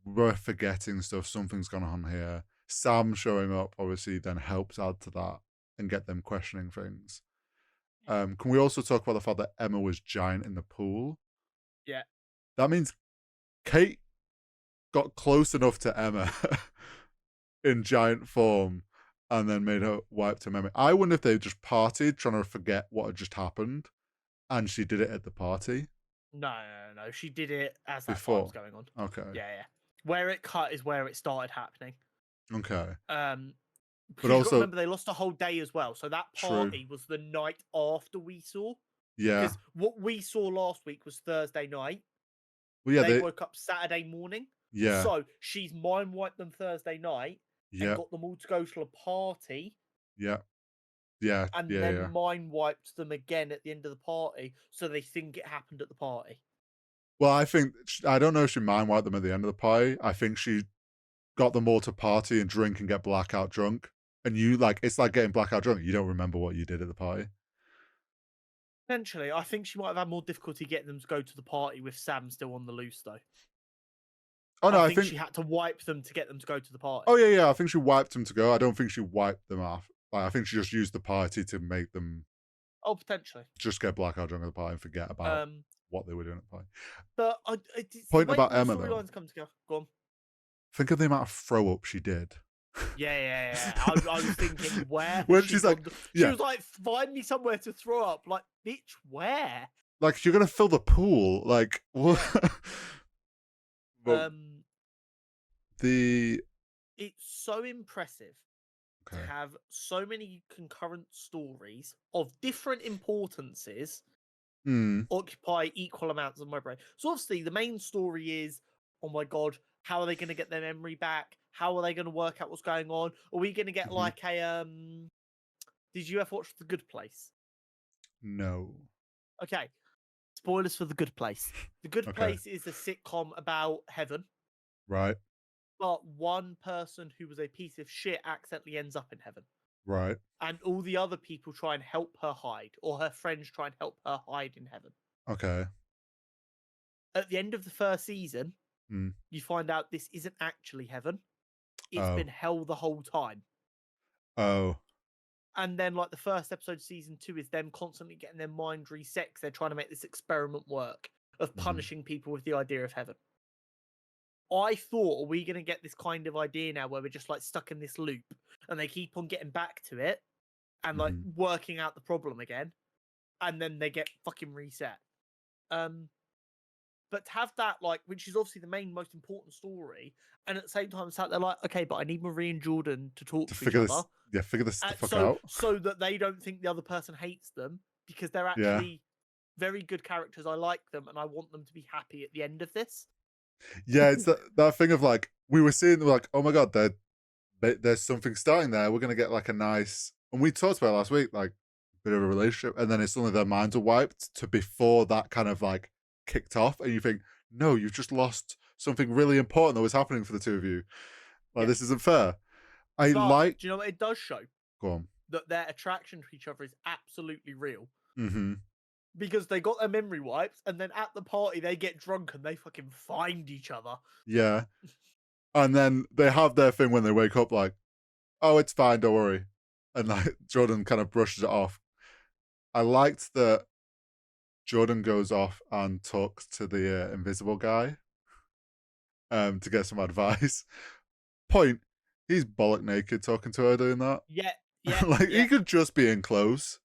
we're forgetting stuff. Something's gone on here. Sam showing up obviously then helps add to that and get them questioning things. Can we also talk about the fact that Emma was giant in the pool? Yeah. That means Kate got close enough to Emma in giant form and then made her wipe to memory. I wonder if they just partied trying to forget what had just happened and she did it at the party No, no, no, no. She did it as that fight was before. going on. Okay. Yeah, yeah. Where it cut is where it started happening. Okay. Um, But because you got to also, remember they lost a whole day as well. So that true. party was the night after we saw. Yeah. Because what we saw last week was Thursday night. Well, yeah, They they, woke up Saturday morning. yeah, So she's mind wiped them Thursday night and yeah, got them all to go to a party yeah, yeah, and yeah, then yeah. mind wiped them again at the end of the party. So they think it happened at the party. Well, I think, I don't know if she mind wiped them at the end of the party. I think she got them all to party and drink and get blackout drunk. And you like, it's like getting blackout drunk. You don't remember what you did at the party. Potentially, I think she might have had more difficulty getting them to go to the party with Sam still on the loose, though. Oh, no, I I think think, she had to wipe them to get them to go to the oh, party. yeah, yeah. I think she wiped them to go. I don't think she wiped them off. Like, I think she just used the party to make them Oh, potentially. just get blackout drunk at the party and forget about Um, what they were doing at the party. but it's the Point way about all the Emma, though. storylines come together. Go on. Think of the amount of throw up she did. Yeah, yeah, yeah. I was thinking, where has When she she's like, gone? She yeah, was like, find me somewhere to throw up. Like, bitch, where? like you're gonna fill the pool. Like, what? Yeah. But the It's so impressive to okay, have so many concurrent stories of different importances hmm, occupy equal amounts of my brain. So obviously the main story is, oh my god, how are they going to get their memory back? How are they going to work out what's going on? Are we going to get mm-hmm. like a Did you ever watch The Good Place? No, Okay, spoilers for The Good Place. The Good okay, Place is a sitcom about heaven, right, but one person who was a piece of shit accidentally ends up in heaven. right, And all the other people try and help her hide, or her friends try and help her hide in heaven. okay, At the end of the first season, mm, you find out this isn't actually heaven. It's oh, been hell the whole time. oh, And then, like, the first episode of season 2 is them constantly getting their mind reset 'cause they're trying to make this experiment work of mm-hmm. punishing people with the idea of heaven. I thought, are we going to get this kind of idea now where we're just like stuck in this loop and they keep on getting back to it and like Mm-hmm. working out the problem again, and then they get fucking reset. But to have that, like, which is obviously the main most important story, and at the same time, it's like they're like, okay, but I need Marie and Jordan to talk To to each figure other, this, yeah, figure this the fuck so out. that they don't think the other person hates them because they're Yeah, actually very good characters. I like them, and I want them to be happy at the end of this. yeah. It's that thing of like we were seeing, like, oh my god, there's something starting there. We're gonna get like a nice, and we talked about it last week, like bit of a relationship, and then it's suddenly their minds are wiped to before that kind of like kicked off, and you think, no, you've just lost something really important that was happening for the two of you. Like, Yeah, this isn't fair. I but like, do you know what it does show? go on. That their attraction to each other is absolutely real Mm-hmm. because they got their memory wiped, and then at the party they get drunk and they fucking find each other. Yeah. And then they have their thing when they wake up, like, oh, it's fine, don't worry. And like Jordan kind of brushes it off. I liked that Jordan goes off and talks to the invisible guy to get some advice. Point, he's bollock naked talking to her doing that. Yeah, yeah, Like, yeah, he could just be in clothes.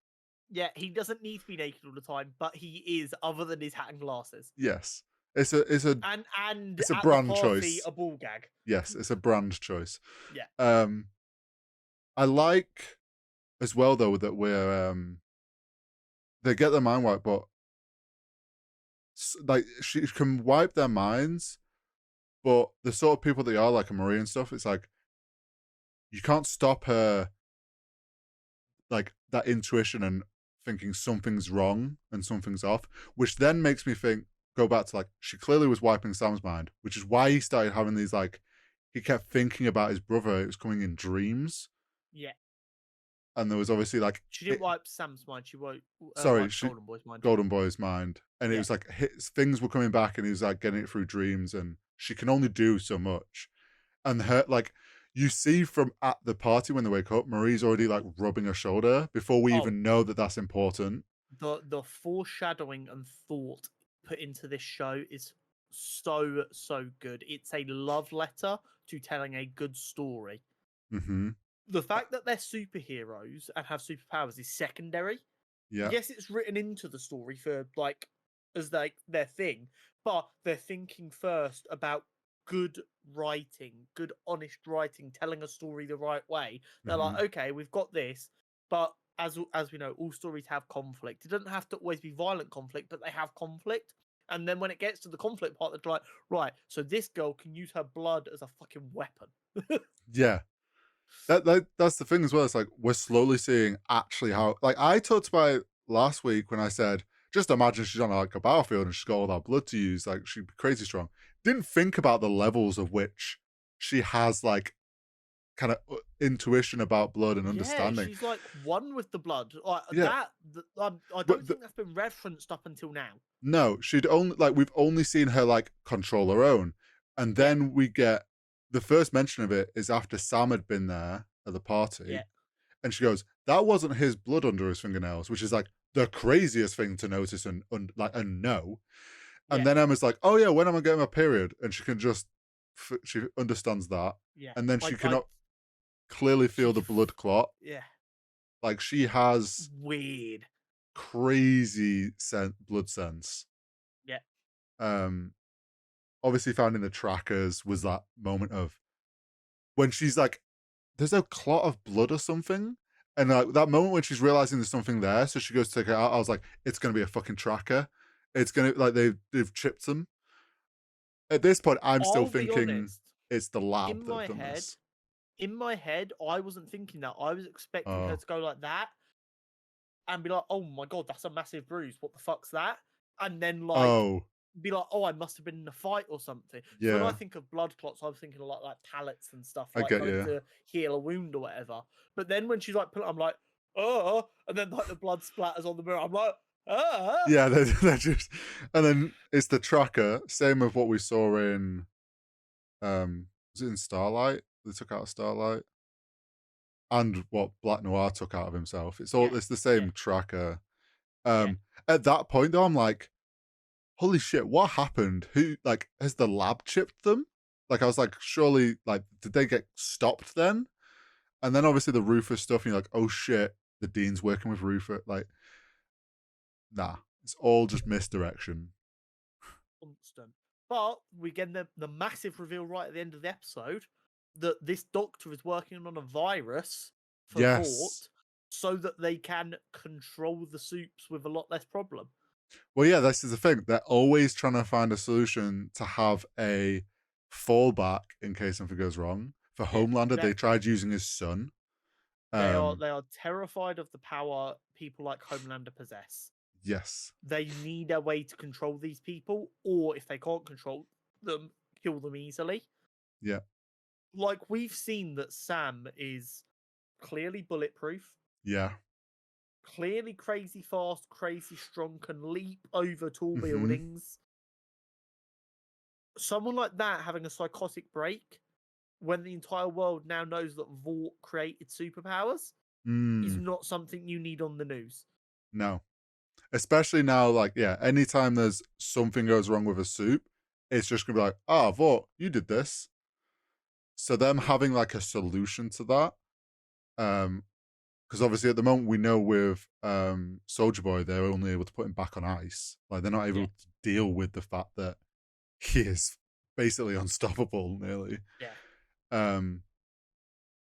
yeah. He doesn't need to be naked all the time, but he is, other than his hat and glasses. Yes. it's And it's a at the brand party, choice. a ball gag. Yes, it's a brand choice. Yeah. Um, I like as well though that they get their mind wiped, but like she can wipe their minds, but the sort of people they are, like a Marie and stuff, it's like you can't stop her, like that intuition and thinking something's wrong and something's off, which then makes me think, go back to like, she clearly was wiping Sam's mind, which is why he started having these like, he kept thinking about his brother. It was coming in dreams. Yeah. And there was obviously like, She didn't wipe Sam's mind. She sorry, wiped Golden Boy's mind. Golden Boy's mind. And it Yeah. was like things were coming back and he was like getting it through dreams and she can only do so much. And her, like, you see from at the party when they wake up, Marie's already like rubbing her shoulder before we Oh, even know that that's important. the foreshadowing and thought put into this show is so good. It's a love letter to telling a good story. Mm-hmm. The fact that they're superheroes and have superpowers is secondary. Yeah. Yes, it's written into the story for like as like their thing, but they're thinking first about good writing, good honest writing, telling a story the right way. They're Mm-hmm. like, okay, we've got this, but as we know, all stories have conflict. It doesn't have to always be violent conflict, but they have conflict. And then when it gets to the conflict part, they're like, right, so this girl can use her blood as a fucking weapon. Yeah. That's the thing as well. It's like we're slowly seeing actually how, like, I talked about it last week when I said, just imagine she's on like a battlefield and she's got all that blood to use, like she'd be crazy strong. Didn't think about the levels of which she has like kind of intuition about blood and Yeah, understanding. she's like one with the blood. Like Yeah, I but don't think that's been referenced up until now. no, she'd only like we've only seen her like control her own, and Yeah, then we get the first mention of it is after Sam had been there at the yeah, party, and she goes, "That wasn't his blood under his fingernails," which is like the craziest thing to notice and like and know. And yeah, then Emma's like, "Oh yeah, when am I getting my period?" And she can just she understands that, yeah. and then she Like cannot clearly feel she, the blood clot. yeah, Like she has weird. crazy blood sense. Yeah. Um, obviously found in the trackers was that moment of when she's like, there's a clot of blood or something. And like that moment when she's realizing there's something there, so she goes to take it out. I was like, it's gonna be a fucking tracker. It's gonna like they've chipped them. At this point, I'm still I'll be thinking honest. it's the lab In that have my done head, this. I wasn't thinking that. I was expecting her Oh, to go like that and be like, "Oh my god, that's a massive bruise. What the fuck's that?" And then like oh, be like, "Oh, I must have been in a fight or something." Because when I yeah, think of blood clots, I was thinking of like pallets and stuff, I like get going you. to heal a wound or whatever. But then when she's like, I'm like, "Oh," and then like the blood splatters on the mirror. I'm like, "Ah." Yeah, they're just, and then it's the tracker. Same with what we saw in, was it in Starlight? They took out Starlight, and what Black Noir took out of himself. Yeah, It's the yeah, same tracker. yeah. At that point though, I'm like, holy shit, what happened? Who like has the lab chipped them? Like I was like, surely like did they get stopped then? And then obviously the Rufus stuff, and you're like, oh shit, the Dean's working with Rufus. Like, nah, it's all just misdirection. Constant. But we get the massive reveal right at the end of the episode that this doctor is working on a virus for Yes. Vought so that they can control the soups with a lot less problem. Well, yeah, this is the thing. They're always trying to find a solution to have a fallback in case something goes wrong. For Yeah, Homelander, they tried using his son. they are terrified of the power people like Homelander possess. Yes. They need a way to control these people, or if they can't control them, kill them easily. Yeah. Like we've seen that Sam is clearly bulletproof, Yeah. clearly crazy fast, crazy strong, can leap over tall Mm-hmm. buildings. Someone like that having a psychotic break when the entire world now knows that Vought created superpowers is Mm, not something you need on the news. no. Especially now, like, yeah, anytime there's something goes wrong with a soup, it's just gonna be like, ah, Vought, you did this. So them having like a solution to that, because obviously at the moment we know with Soldier Boy, they're only able to put him back on ice. Like they're not able Yeah, to deal with the fact that he is basically unstoppable, nearly. Yeah. Um,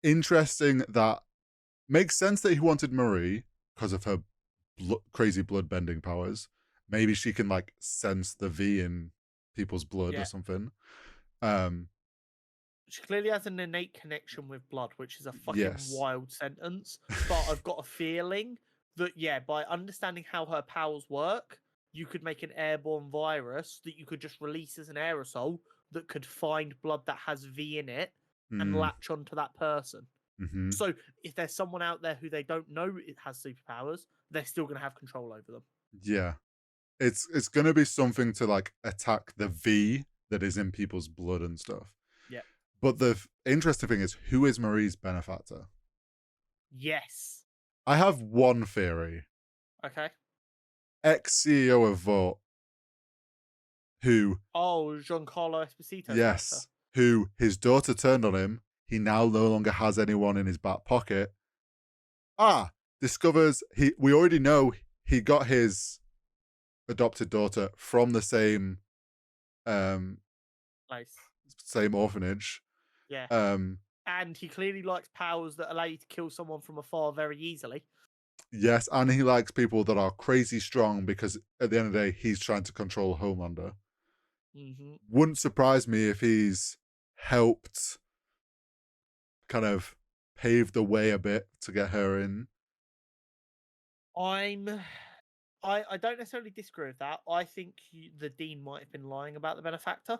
Interesting that makes sense that he wanted Marie because of her crazy blood bending powers. Maybe she can like sense the V in people's blood or Yeah. something. Um, She clearly has an innate connection with blood, which is a fucking yes. wild sentence. But I've got a feeling that, yeah, by understanding how her powers work, you could make an airborne virus that you could just release as an aerosol that could find blood that has V in it and Mm, latch onto that person. hmm. So if there's someone out there who they don't know it has superpowers, they're still going to have control over them. Yeah. It's gonna be something to like attack the V that is in people's blood and stuff. Yeah. But the interesting thing is, who is Marie's benefactor? Yes. I have one theory. Okay. Ex CEO of Vought, who, Oh, Giancarlo Esposito's character. yes, who his daughter turned on him. He now no longer has anyone in his back pocket. Discovers he. We already know he got his adopted daughter from the um Nice. same orphanage. Yeah. Um, And he clearly likes powers that allow you to kill someone from afar very easily. yes, and he likes people that are crazy strong because at the end of the day, he's trying to control Homelander. Mm-hmm. Wouldn't surprise me if he's helped kind of pave the way a bit to get her in. I don't necessarily disagree with that. I think the Dean might have been lying about the benefactor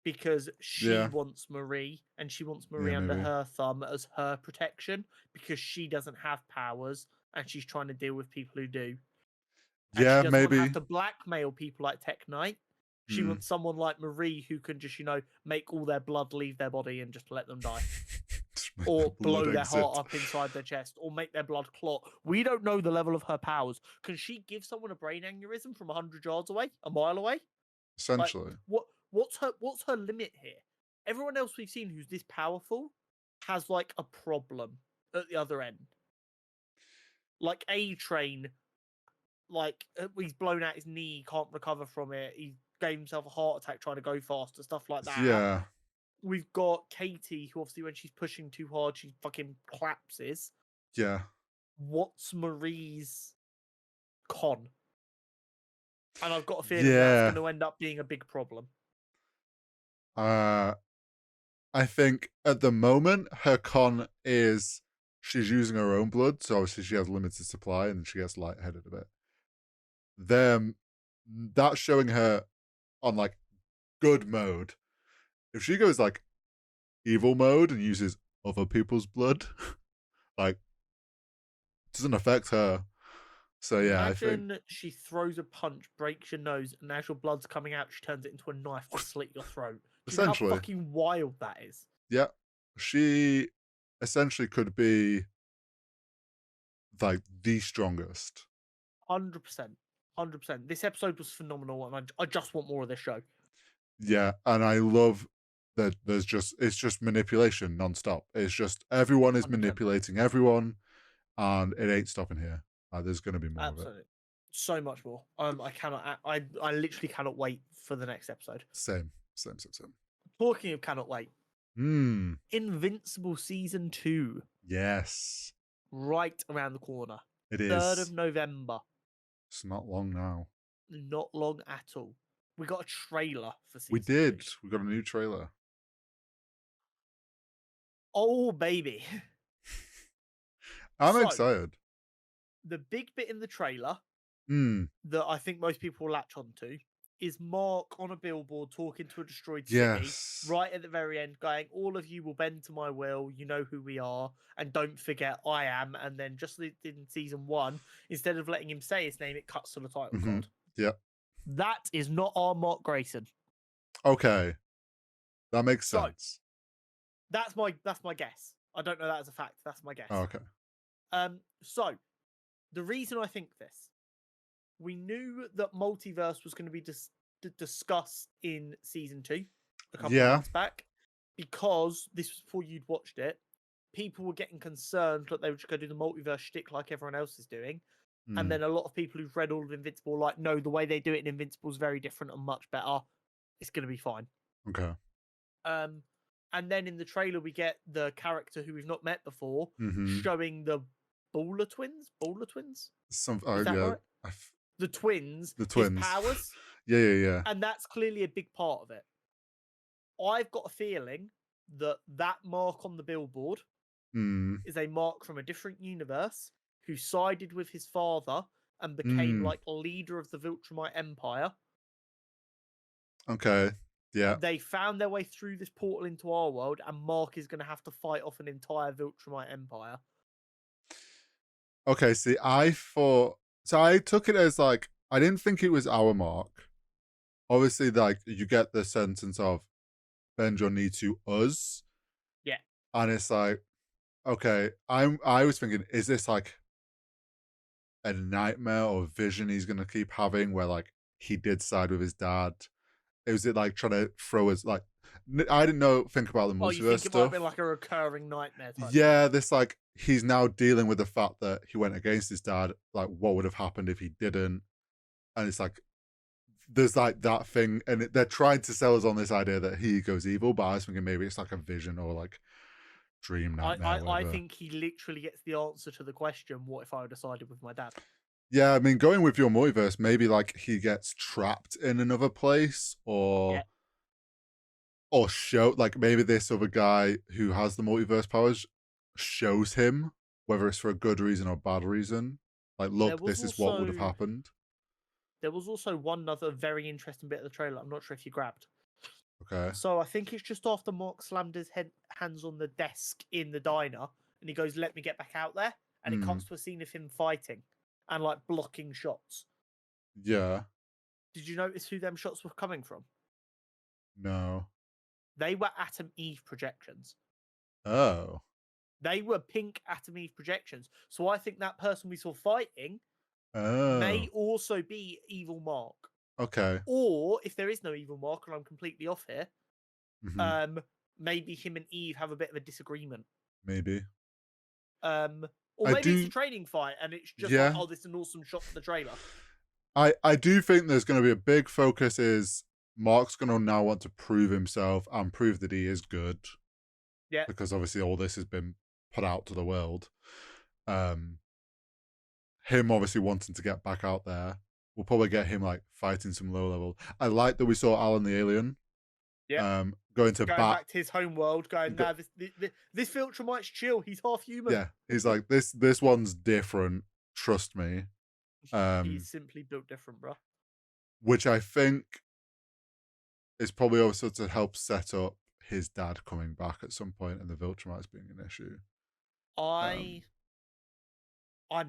because she Yeah, wants Marie and she wants yeah, Marie under maybe. her thumb as her protection because she doesn't have powers and she's trying to deal with people who do. And she Yeah, doesn't want to have maybe. to blackmail people like Tech Knight. She Hmm. wants someone like Marie who can just, make all their blood leave their body and just let them die. Just make the Or blood blow their heart exit. up inside their chest, or make their blood clot. We don't know the level of her powers. Can she give someone a brain aneurysm from 100 yards away, a mile away? Like, Essentially. what's her limit here? Everyone else we've seen who's this powerful has like a problem at the other end. Like A Train, like he's blown out his knee, he can't recover from it. He gave himself a heart attack trying to go faster, stuff like that. Yeah, We've got Katie, who obviously when she's pushing too hard, she fucking collapses. yeah. What's Marie's con? And I've got a feeling that's going Yeah. to end up being a big problem. Uh, I think at the moment her con is she's using her own blood, so obviously she has limited supply and she gets lightheaded a bit. Then that's showing her on like good mode. If she goes like evil mode and uses other people's blood, like doesn't affect her. So yeah, I think Imagine she throws a punch, breaks your nose, and as your blood's coming out, she turns it into a knife to slit your throat. Do you know how essentially, fucking wild that is? yeah, she essentially could be like the strongest. 100%. 100%. This episode was phenomenal, and I just want more of this show. Yeah, and I love that it's just manipulation nonstop. It's just everyone is 100%. manipulating everyone, and it ain't stopping here. There's going to be more of it. Absolutely. So much more. I cannot. I literally cannot wait for the next episode. Same. Talking of cannot wait, Hmm. Invincible season 2, Yes, right around the corner. it 3rd of is. November. It's not long now. Not long at all. We got a trailer for season We did. 2. We got a new trailer. Oh baby. I'm So, excited. the big bit in the trailer Hmm. that I think most people will latch onto is Mark on a billboard talking to a destroyed city Yes. right at the very end, going, "All of you will bend to my will. You know who we are, and don't forget I am." And then, just like in season 1, instead of letting him say his name, it cuts to the title Mm-hmm. card. Yep. That is not our Mark Grayson. Okay. That makes So, sense. that's my guess. I don't know that as a fact. That's my guess. Oh, okay. So the reason I think this, we knew that multiverse was going to be discussed in season 2 a couple of months back, because this was before you'd watched it. People were getting concerned that they were just going to do the multiverse shtick like everyone else is doing. And then a lot of people who've read all of Invincible were like, no, the way they do it in Invincible is very different and much better. it's going to be fine. Okay. And then in the trailer we get the character who we've not met before Mm-hmm. showing the Baller twins. Baller twins, Oh is that yeah, right? The twins, the his twins. powers, Yeah. and that's clearly a big part of it. I've got a feeling that that mark on the billboard Mm. is a mark from a different universe who sided with his father and became Mm. like leader of the Viltrumite Empire. Okay. Yeah. They found their way through this portal into our world, and Mark is going to have to fight off an entire Viltrumite Empire. Okay. See, I took it as like I didn't think it was our mark. Obviously, like you get the sentence of bend your knee to us, Yeah. and it's like okay. I was thinking, is this like a nightmare or vision he's gonna keep having where like he did side with his dad? Is it like trying to throw us like I didn't think about the Oh, you multiverse think it might be stuff. like a recurring nightmare type thing? Yeah, this like he's now dealing with the fact that he went against his dad. Like, what would have happened if he didn't? And it's like there's like that thing, and they're trying to sell us on this idea that he goes evil. But I was thinking maybe it's like a vision or like dream nightmare, I whatever. think he literally gets the answer to the question, what if I decided with my dad? Yeah, I mean, going with your multiverse, maybe like he gets trapped in another place, Yeah. or show like maybe this other guy who has the multiverse powers shows him whether it's for a good reason or bad reason. Like, There look, was this is what would have also happened. there was also one other very interesting bit of the trailer. I'm not sure if you grabbed. Okay. So I think it's just after Mark slammed his hands on the desk in the diner, and he goes, "Let me get back out there," and it Mm, cuts to a scene of him fighting and like blocking shots. yeah. Did you notice who them shots were coming from? No. They were Atom Eve projections. Oh. They were pink Atom Eve projections. So I think that person we saw fighting may Oh. also be Evil Mark. Okay. Or if there is no Evil Mark and I'm completely off here, Hmm. maybe him and Eve have a bit of a disagreement. Maybe. Or I maybe it's a do. training fight and it's just like, Yeah. oh, this is an awesome shot for the trailer. I do think there's going to be a big focus is Mark's going to now want to prove himself and prove that he is good Yeah. because obviously all this has been put out to the world. Um, him obviously wanting to get back out there. We'll probably get him like fighting some low level. I like that we saw Alan the alien. Yeah. Going to Going back to his home world, going, go, nah, this Viltrumite's chill. He's half human. yeah, he's like this one's different. Trust me. He's simply built different, bro. Which I think is probably also to help set up his dad coming back at some point and the Viltrumites being an issue. I'm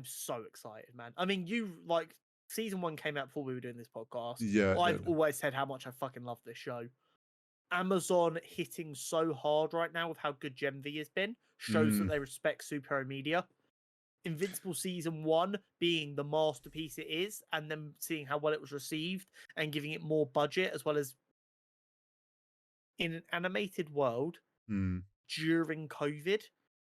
so excited, man. I mean, you like season 1 came out before we were doing this podcast. Yeah, I've always said how much I fucking love this show. Amazon hitting so hard right now with how good Gen V has been shows that they respect superhero media. Invincible season 1 being the masterpiece it is, and then seeing how well it was received and giving it more budget, as well as in an animated world during COVID,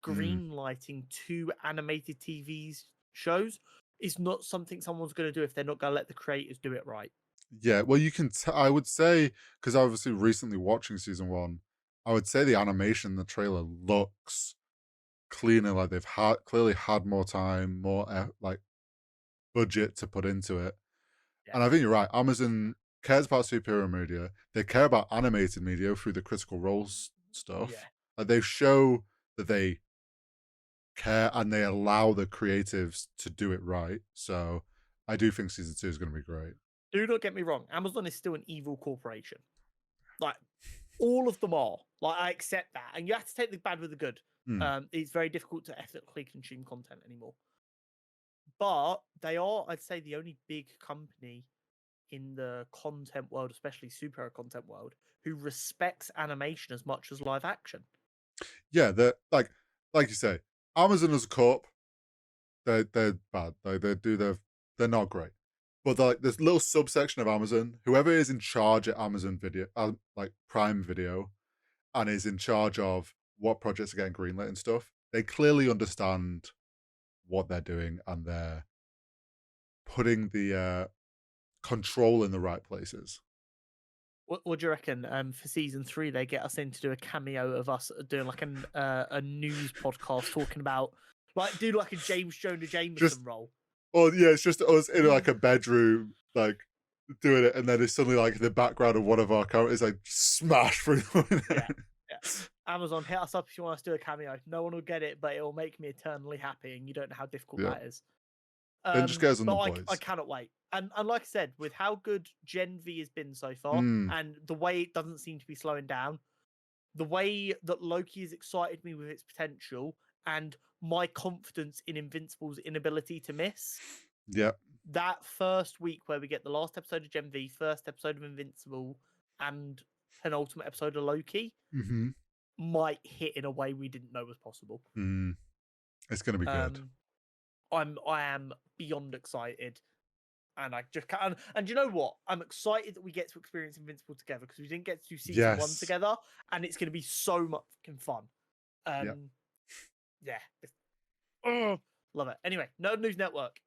greenlighting 2 animated TV shows is not something someone's going to do if they're not going to let the creators do it right. Yeah, well, you can. I would say because obviously recently watching season 1, I would say the animation in the trailer looks cleaner. Like they've clearly had more time, more like budget to put into it. Yeah. And I think you're right. Amazon cares about superhero media. They care about animated media through the Critical Roles stuff. Yeah. Like they show that they care and they allow the creatives to do it right. So I do think season 2 is going to be great. Do not get me wrong. Amazon is still an evil corporation. Like, all of them are. Like, I accept that. And you have to take the bad with the good. It's very difficult to ethically consume content anymore. But they are, I'd say, the only big company in the content world, especially superhero content world, who respects animation as much as live action. Yeah, they're like you say, Amazon as a corp, they're bad. They're not great. But like this little subsection of Amazon, whoever is in charge at Amazon Video, like Prime Video, and is in charge of what projects are getting greenlit and stuff, they clearly understand what they're doing and they're putting the control in the right places. What do you reckon? For season 3, they get us in to do a cameo of us doing like a news podcast talking about do like a James Jonah Just, Jameson role. oh yeah, it's just us in like a bedroom, like doing it, and then it's suddenly like the background of one of our characters like smash through. Yeah. Amazon, hit us up if you want us to do a cameo. No one will get it, but it will make me eternally happy, and you don't know how difficult Yeah. that is. Then just get us on But the I boys. cannot wait. And like I said, with how good Gen V has been so far, Mm, and the way it doesn't seem to be slowing down, the way that Loki has excited me with its potential, and my confidence in Invincible's inability to miss. yeah. That first week where we get the last episode of Gen V, first episode of Invincible, and penultimate episode of Loki Mm-hmm. might hit in a way we didn't know was possible. Mm. It's gonna be good. I am beyond excited, and I just can't. And you know what? I'm excited that we get to experience Invincible together because we didn't get to do season 1 Yes. together, and it's going to be so much fucking fun. Yeah. Yeah, oh, love it. Anyway, Nerd News Network.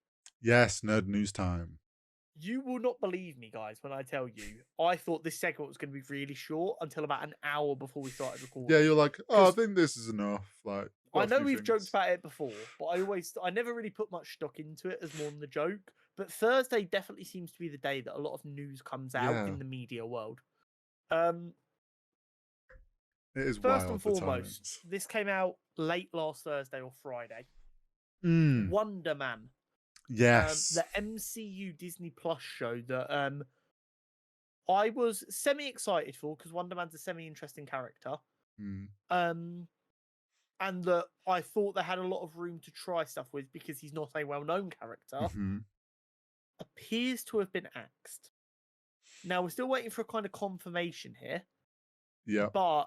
Yes, nerd news time. You will not believe me, guys, when I tell you I thought this segment was going to be really short until about an hour before we started recording. Yeah, you're like, oh, I think this is enough. Like, I know we've joked about it before, but I never really put much stock into it as more than the joke. But Thursday definitely seems to be the day that a lot of news comes out in the media world. It is First wild, and the foremost, timings. this came out late last Thursday or Friday. Mm. Wonder Man. Yes. The MCU Disney Plus show that I was semi-excited for because Wonder Man's a semi-interesting character. Mm. And that I thought they had a lot of room to try stuff with because he's not a well-known character, Mm-hmm. appears to have been axed. Now, we're still waiting for a kind of confirmation here. Yeah. But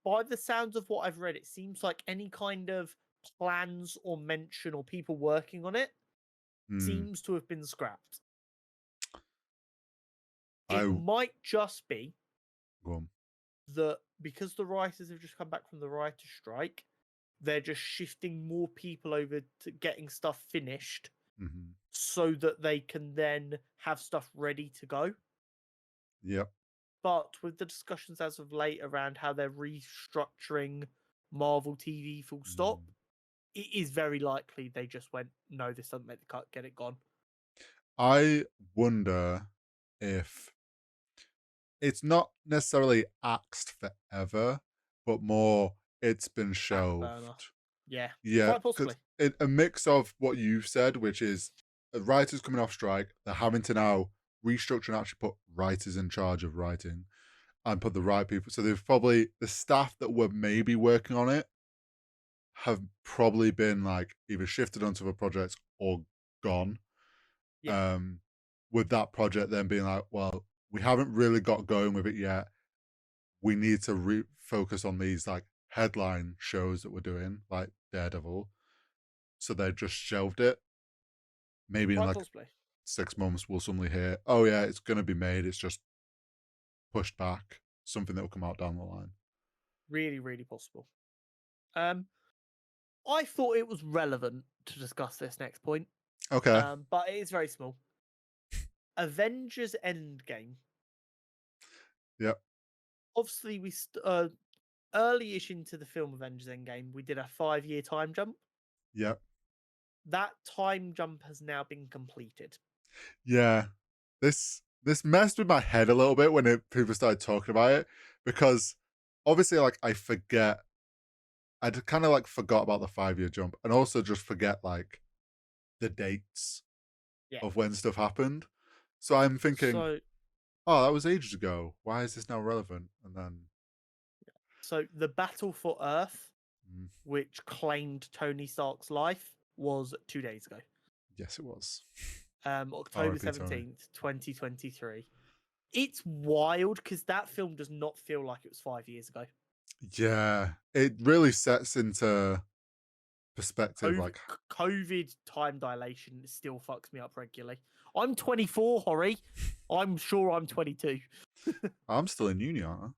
by the sounds of what I've read, it seems like any kind of plans or mention or people working on it seems to have been scrapped. It might just be that because the writers have just come back from the writer's strike, they're just shifting more people over to getting stuff finished so that they can then have stuff ready to go. Yep. But with the discussions as of late around how they're restructuring Marvel TV full stop, it is very likely they just went, no, this doesn't make the cut, get it gone. I wonder if it's not necessarily axed forever, but more it's been shelved. Yeah. Yeah. Quite possibly. A mix of what you've said, which is writers coming off strike, they're having to now restructure and actually put writers in charge of writing and put the right people. So they've probably, the staff that were maybe working on it have probably been like either shifted onto other projects or gone. Yeah. With that project then being like, well, we haven't really got going with it yet. We need to focus on these like headline shows that we're doing, like Daredevil. So they just shelved it. Maybe in like 6 months, we'll suddenly hear, oh yeah, it's going to be made. It's just pushed back. Something that will come out down the line. Really, really possible. I thought it was relevant to discuss this next point. Okay. But it is very small. Avengers Endgame. Yep. Obviously, we early-ish into the film Avengers Endgame, we did a 5-year time jump. Yep. That time jump has now been completed. Yeah. This messed with my head a little bit when people started talking about it, because obviously, like, I forget. I'd kind of like forgot about the 5-year jump, and also just forget like the dates of when stuff happened. So I'm thinking, oh, that was ages ago. Why is this now relevant? And then, so the Battle for Earth, which claimed Tony Stark's life, was 2 days ago. Yes, it was. October 17th, 2023. It's wild because that film does not feel like it was 5 years ago. Yeah, it really sets into perspective. Like COVID time dilation still fucks me up regularly. I'm 24, Horry. I'm sure I'm 22. I'm still in uni, aren't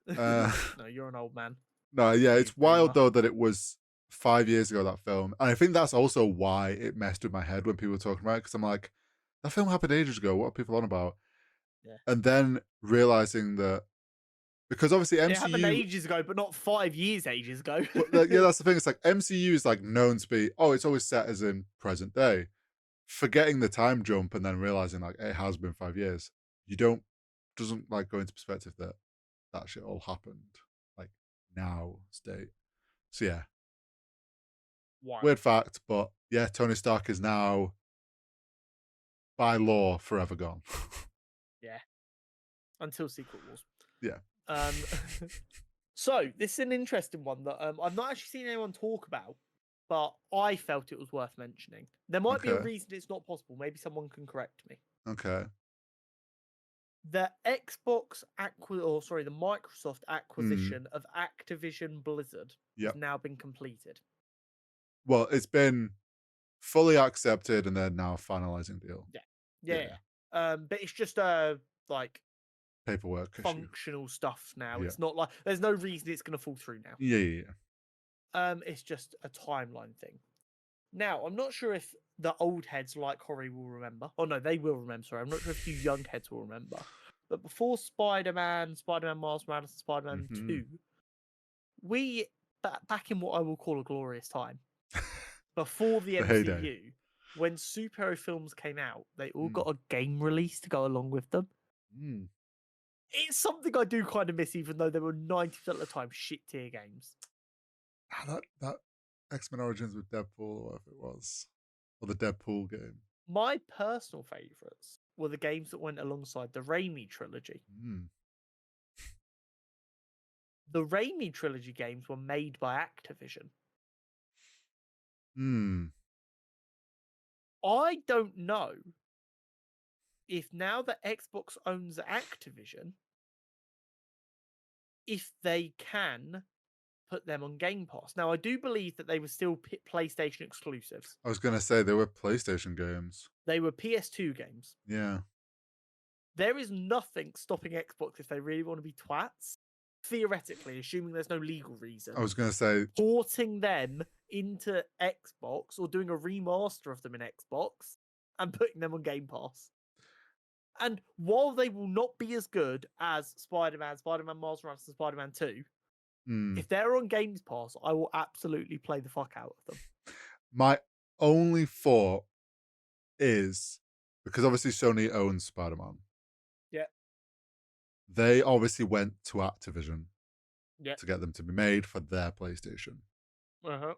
I? No, you're an old man. No, yeah, it's wild though that it was 5 years ago, that film. And I think that's also why it messed with my head when people were talking about it, because I'm like, that film happened ages ago. What are people on about? Yeah. and then realizing that because obviously It happened MCU, ages ago, but not 5 years ages ago. but like, yeah, that's the thing. It's like MCU is like known to be, oh, it's always set as in present day. Forgetting the time jump and then realizing like it has been 5 years, you don't doesn't like go into perspective that that shit all happened like now state. So yeah, weird Wild. fact, but yeah, Tony Stark is now by law forever gone. Yeah. Until Secret Wars. Yeah. Um, so this is an interesting one that I've not actually seen anyone talk about, but I felt it was worth mentioning. There might be a Okay. reason it's not possible. Maybe someone can correct me. Okay. The the Microsoft Hmm. acquisition of Activision Blizzard has Yep. now been completed. Well, it's been fully accepted and they're now finalizing deal. Yeah. Yeah. Yeah. But it's just like Paperwork issue. functional stuff now. Yeah. It's not like there's no reason it's going to fall through now. Yeah. Yeah. Yeah. It's just a timeline thing. Now, I'm not sure if the old heads like Horry will remember. Oh no, they will remember. Sorry, I'm not sure if you young heads will remember. But before Spider-Man, Spider-Man Miles Morales, and Spider-Man Mm-hmm. 2, we back in what I will call a glorious time, before the The heyday. MCU, when superhero films came out, they all Mm. got a game release to go along with them. Mm. It's something I do kind of miss, even though they were 90% of the time shit tier games. That X-Men Origins with Deadpool, or whatever it was, or the Deadpool game. My personal favourites were the games that went alongside the Raimi trilogy. Mm. The Raimi trilogy games were made by Activision. Mm. I don't know if now that Xbox owns Activision, if they can put them on Game Pass. Now, I do believe that they were still PlayStation exclusives. I was gonna say they were PlayStation games. They were PS2 games. Yeah. There is nothing stopping Xbox if they really want to be twats, theoretically, assuming there's no legal reason, I was gonna say porting them into Xbox or doing a remaster of them in Xbox and putting them on Game Pass. And while they will not be as good as Spider-Man, Spider-Man Miles Morales, and Spider-Man 2, if they're on Game Pass, I will absolutely play the fuck out of them. my only thought is because obviously Sony owns Spider-Man. Yeah. They obviously went to Activision Yeah. to get them to be made for their PlayStation. Uh-huh.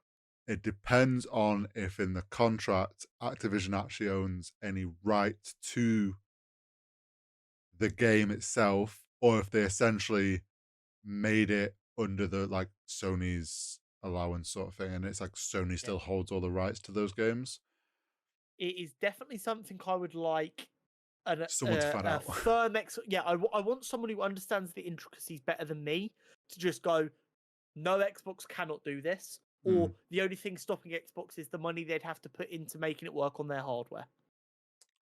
It depends on if in the contract Activision actually owns any right to the game itself, or if they essentially made it under the like Sony's allowance sort of thing, and it's like Sony still holds all the rights to those games. It is definitely something I would like Someone to find a out. firm I want someone who understands the intricacies better than me to just go, no, Xbox cannot do this, or the only thing stopping Xbox is the money they'd have to put into making it work on their hardware.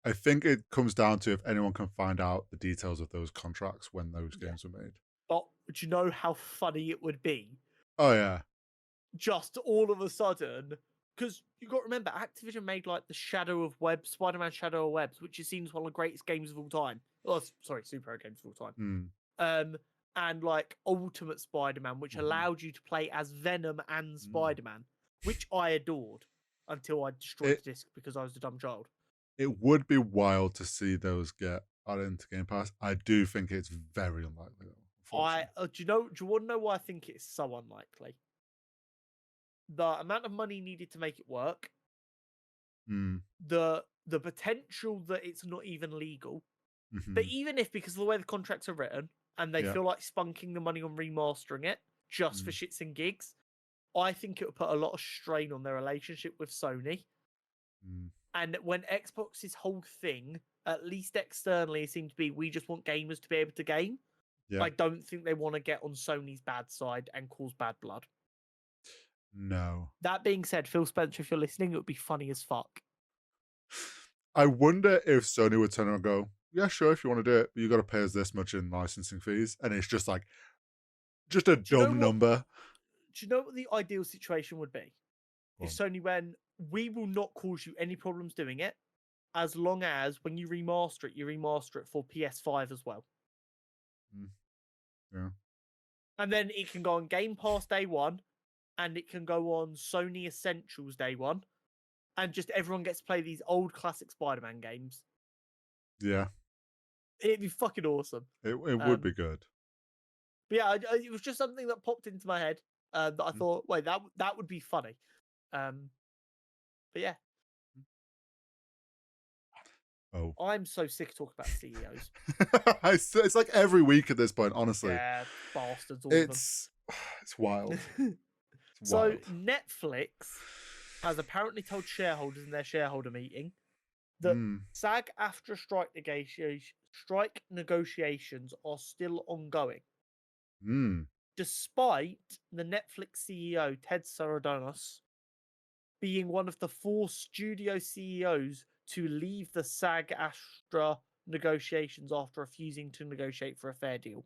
I think it comes down to if anyone can find out the details of those contracts when those games were made. But do you know how funny it would be? Oh yeah. Just all of a sudden, because you got to remember, Activision made like the Spider-Man Shadow of Webs, which is seen as one of the greatest games of all time. Oh, sorry, superhero games of all time. And like Ultimate Spider-Man, which allowed you to play as Venom and Spider-Man, which I adored until I destroyed the disc because I was a dumb child. It would be wild to see those get added into Game Pass. I do think it's very unlikely, though. Do you want to know why I think it's so unlikely? The amount of money needed to make it work, the potential that it's not even legal. But even if, because of the way the contracts are written, and they feel like spunking the money on remastering it just for shits and gigs, I think it would put a lot of strain on their relationship with Sony. And when Xbox's whole thing, at least externally, seemed to be, we just want gamers to be able to game. I don't think they want to get on Sony's bad side and cause bad blood. No. That being said, Phil Spencer, if you're listening, it would be funny as fuck. I wonder if Sony would turn around and go, yeah, sure, if you want to do it, but you got to pay us this much in licensing fees. And it's just like, just a dumb number. Do you know what the ideal situation would be? If Sony went, we will not cause you any problems doing it, as long as when you remaster it for PS5 as well. Yeah. And then it can go on Game Pass day one, and it can go on Sony Essentials day one, and just everyone gets to play these old classic Spider-Man games. Yeah. It'd be fucking awesome. It would be good. But yeah, it was just something that popped into my head that I thought, wait, that would be funny. But yeah. Oh. I'm so sick of talking about CEOs. It's like every week at this point, honestly. Yeah, bastards, all It's wild. of It's them. So wild. Netflix has apparently told shareholders in their shareholder meeting that SAG-AFTRA strike negotiations are still ongoing. Despite the Netflix CEO, Ted Sarandos, being one of the 4 studio CEOs to leave the SAG-AFTRA negotiations after refusing to negotiate for a fair deal.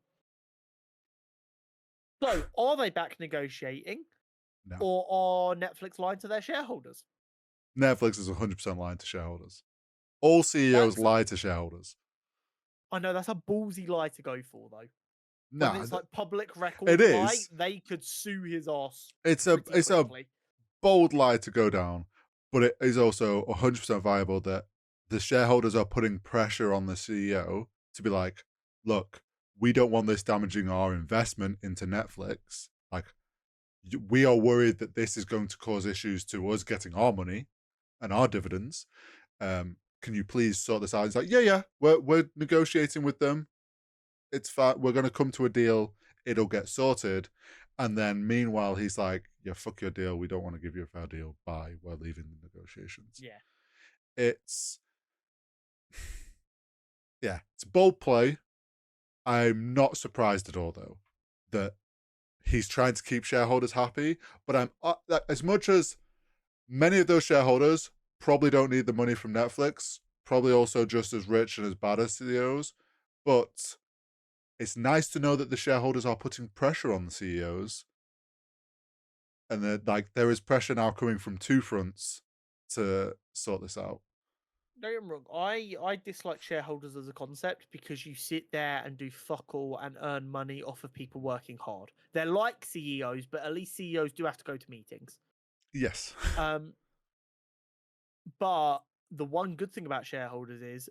So, are they back negotiating? No. Or are Netflix lying to their shareholders? Netflix is 100% lying to shareholders. All CEOs lie to shareholders. I know that's a ballsy lie to go for, though. No, When it's like public record it lie, is. they could sue his ass. It's a bold lie to go down, but it is also 100% viable that the shareholders are putting pressure on the CEO to be like, look, we don't want this damaging our investment into Netflix. Like, we are worried that this is going to cause issues to us getting our money and our dividends. Can you please sort this out? It's like, yeah, we're negotiating with them. It's fine. We're going to come to a deal. It'll get sorted. And then meanwhile, he's like, yeah, fuck your deal. We don't want to give you a fair deal. Bye. We're leaving the negotiations. Yeah. It's a bold play. I'm not surprised at all, though, that he's trying to keep shareholders happy. But I'm as much as many of those shareholders probably don't need the money from Netflix, probably also just as rich and as bad as CEOs. But it's nice to know that the shareholders are putting pressure on the CEOs, and that like there is pressure now coming from 2 fronts to sort this out. Don't get me wrong. I dislike shareholders as a concept because you sit there and do fuck all and earn money off of people working hard. They're like CEOs, but at least CEOs do have to go to meetings. Yes. But the one good thing about shareholders is,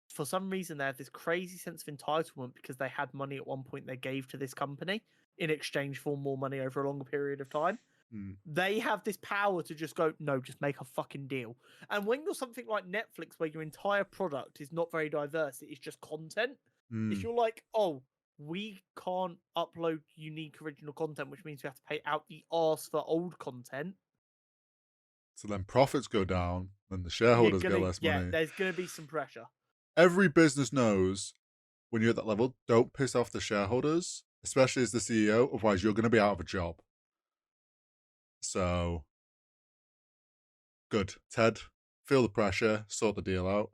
for some reason, they have this crazy sense of entitlement because they had money at one point they gave to this company in exchange for more money over a longer period of time. They have this power to just go, no, just make a fucking deal. And when you're something like Netflix, where your entire product is not very diverse, it is just content. If you're like, oh, we can't upload unique original content, which means we have to pay out the arse for old content. So then profits go down, then the shareholders get less money. Yeah, there's going to be some pressure. Every business knows when you're at that level, don't piss off the shareholders, especially as the CEO, otherwise you're going to be out of a job. So, good. Ted, feel the pressure, sort the deal out.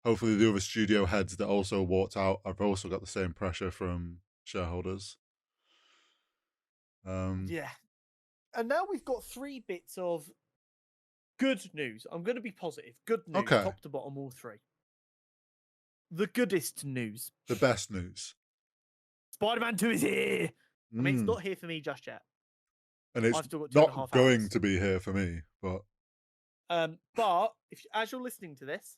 Hopefully the other studio heads that also walked out have also got the same pressure from shareholders. Yeah. And now we've got 3 bits of good news. I'm going to be positive. Good news, top to bottom, all 3. The goodest news. The best news. Spider-Man 2 is here. I mean, it's not here for me just yet. And it's not going to be here for me, but... But as you're listening to this,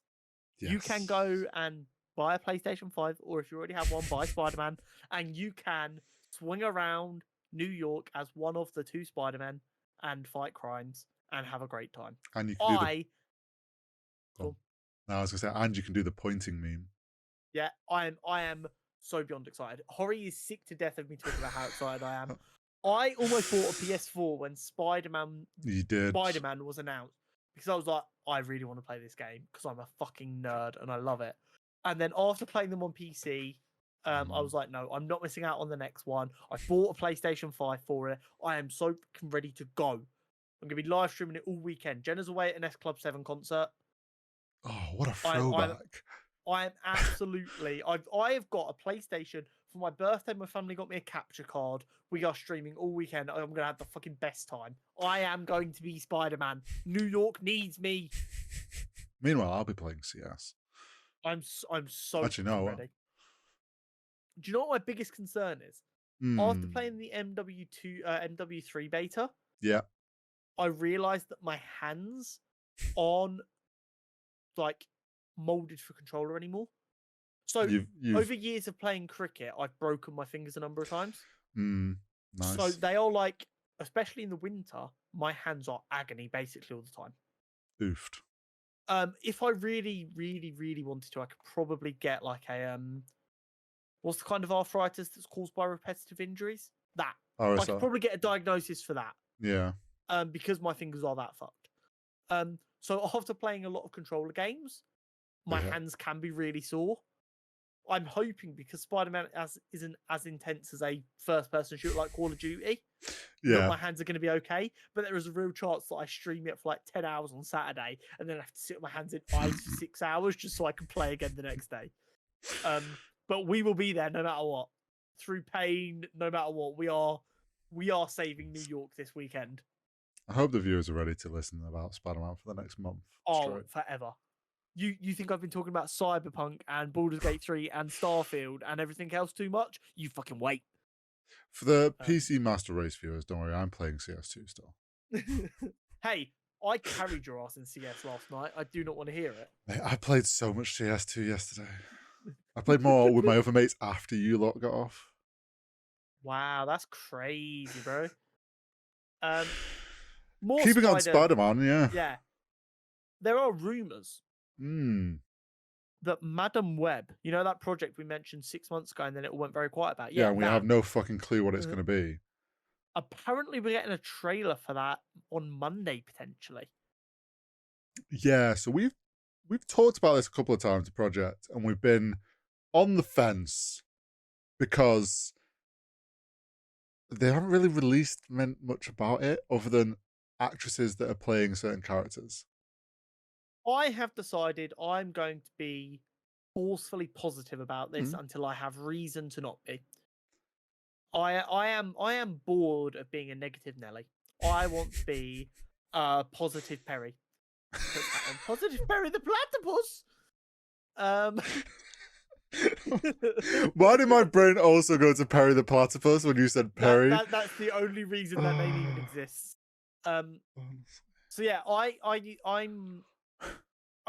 you can go and buy a PlayStation 5, or if you already have one, buy Spider-Man, and you can swing around New York as one of the 2 Spider-Men and fight crimes and have a great time. And you can do I was going to say, and you can do the pointing meme. Yeah, I am so beyond excited. Hori is sick to death of me talking about how excited I am. I almost bought a PS4 when Spider-Man was announced, because I was like, I really want to play this game because I'm a fucking nerd and I love it. And then after playing them on PC, I was like, no, I'm not missing out on the next one. I bought a PlayStation 5 for it. I am so ready to go. I'm going to be live streaming it all weekend. Jenna's away at an S Club 7 concert. Oh, what a throwback. I am absolutely... I have got a PlayStation. For my birthday, my family got me a capture card. We are streaming all weekend. I'm going to have the fucking best time. I am going to be Spider-Man. New York needs me. Meanwhile, I'll be playing CS. I'm so Actually, fucking no. ready. Do you know what my biggest concern is? After playing the MW3 beta, Yeah. I realized that my hands aren't like molded for controller anymore. So You've over years of playing cricket, I've broken my fingers a number of times. So nice. they are like, especially in the winter, my hands are agony basically all the time. Oofed. If I really, really, really wanted to, I could probably get like a what's the kind of arthritis that's caused by repetitive injuries? That. I could RSR. probably get a diagnosis for that. Yeah. Because my fingers are that fucked. So after playing a lot of controller games, my hands can be really sore. I'm hoping because Spider-Man isn't as intense as a first-person shooter like Call of Duty, that my hands are going to be okay. But there is a real chance that I stream it for like 10 hours on Saturday and then I have to sit with my hands in ice for 6 hours just so I can play again the next day. But we will be there no matter what. Through pain, no matter what. We are saving New York this weekend. I hope the viewers are ready to listen about Spider-Man for the next month. Straight. Forever. You think I've been talking about Cyberpunk and Baldur's Gate 3 and Starfield and everything else too much? You fucking wait. For the PC Master Race viewers, don't worry, I'm playing CS2 still. Hey, I carried your ass in CS last night. I do not want to hear it. Mate, I played so much CS2 yesterday. I played more with my other mates after you lot got off. Wow, that's crazy, bro. Keeping on Spider-Man, yeah. Yeah. There are rumors that Madam Web, you know that project we mentioned 6 months ago and then it all went very quiet about? Yeah, we have no fucking clue what it's going to be. Apparently we're getting a trailer for that on Monday, potentially. Yeah, so we've talked about this a couple of times, the project, and we've been on the fence because they haven't really released much about it other than actresses that are playing certain characters. I have decided I'm going to be forcefully positive about this until I have reason to not be. I am bored of being a negative Nelly. I want to be positive Perry. Put that on. Positive Perry the platypus. Why did my brain also go to Perry the platypus when you said Perry? That's the only reason that name even exists. So yeah, I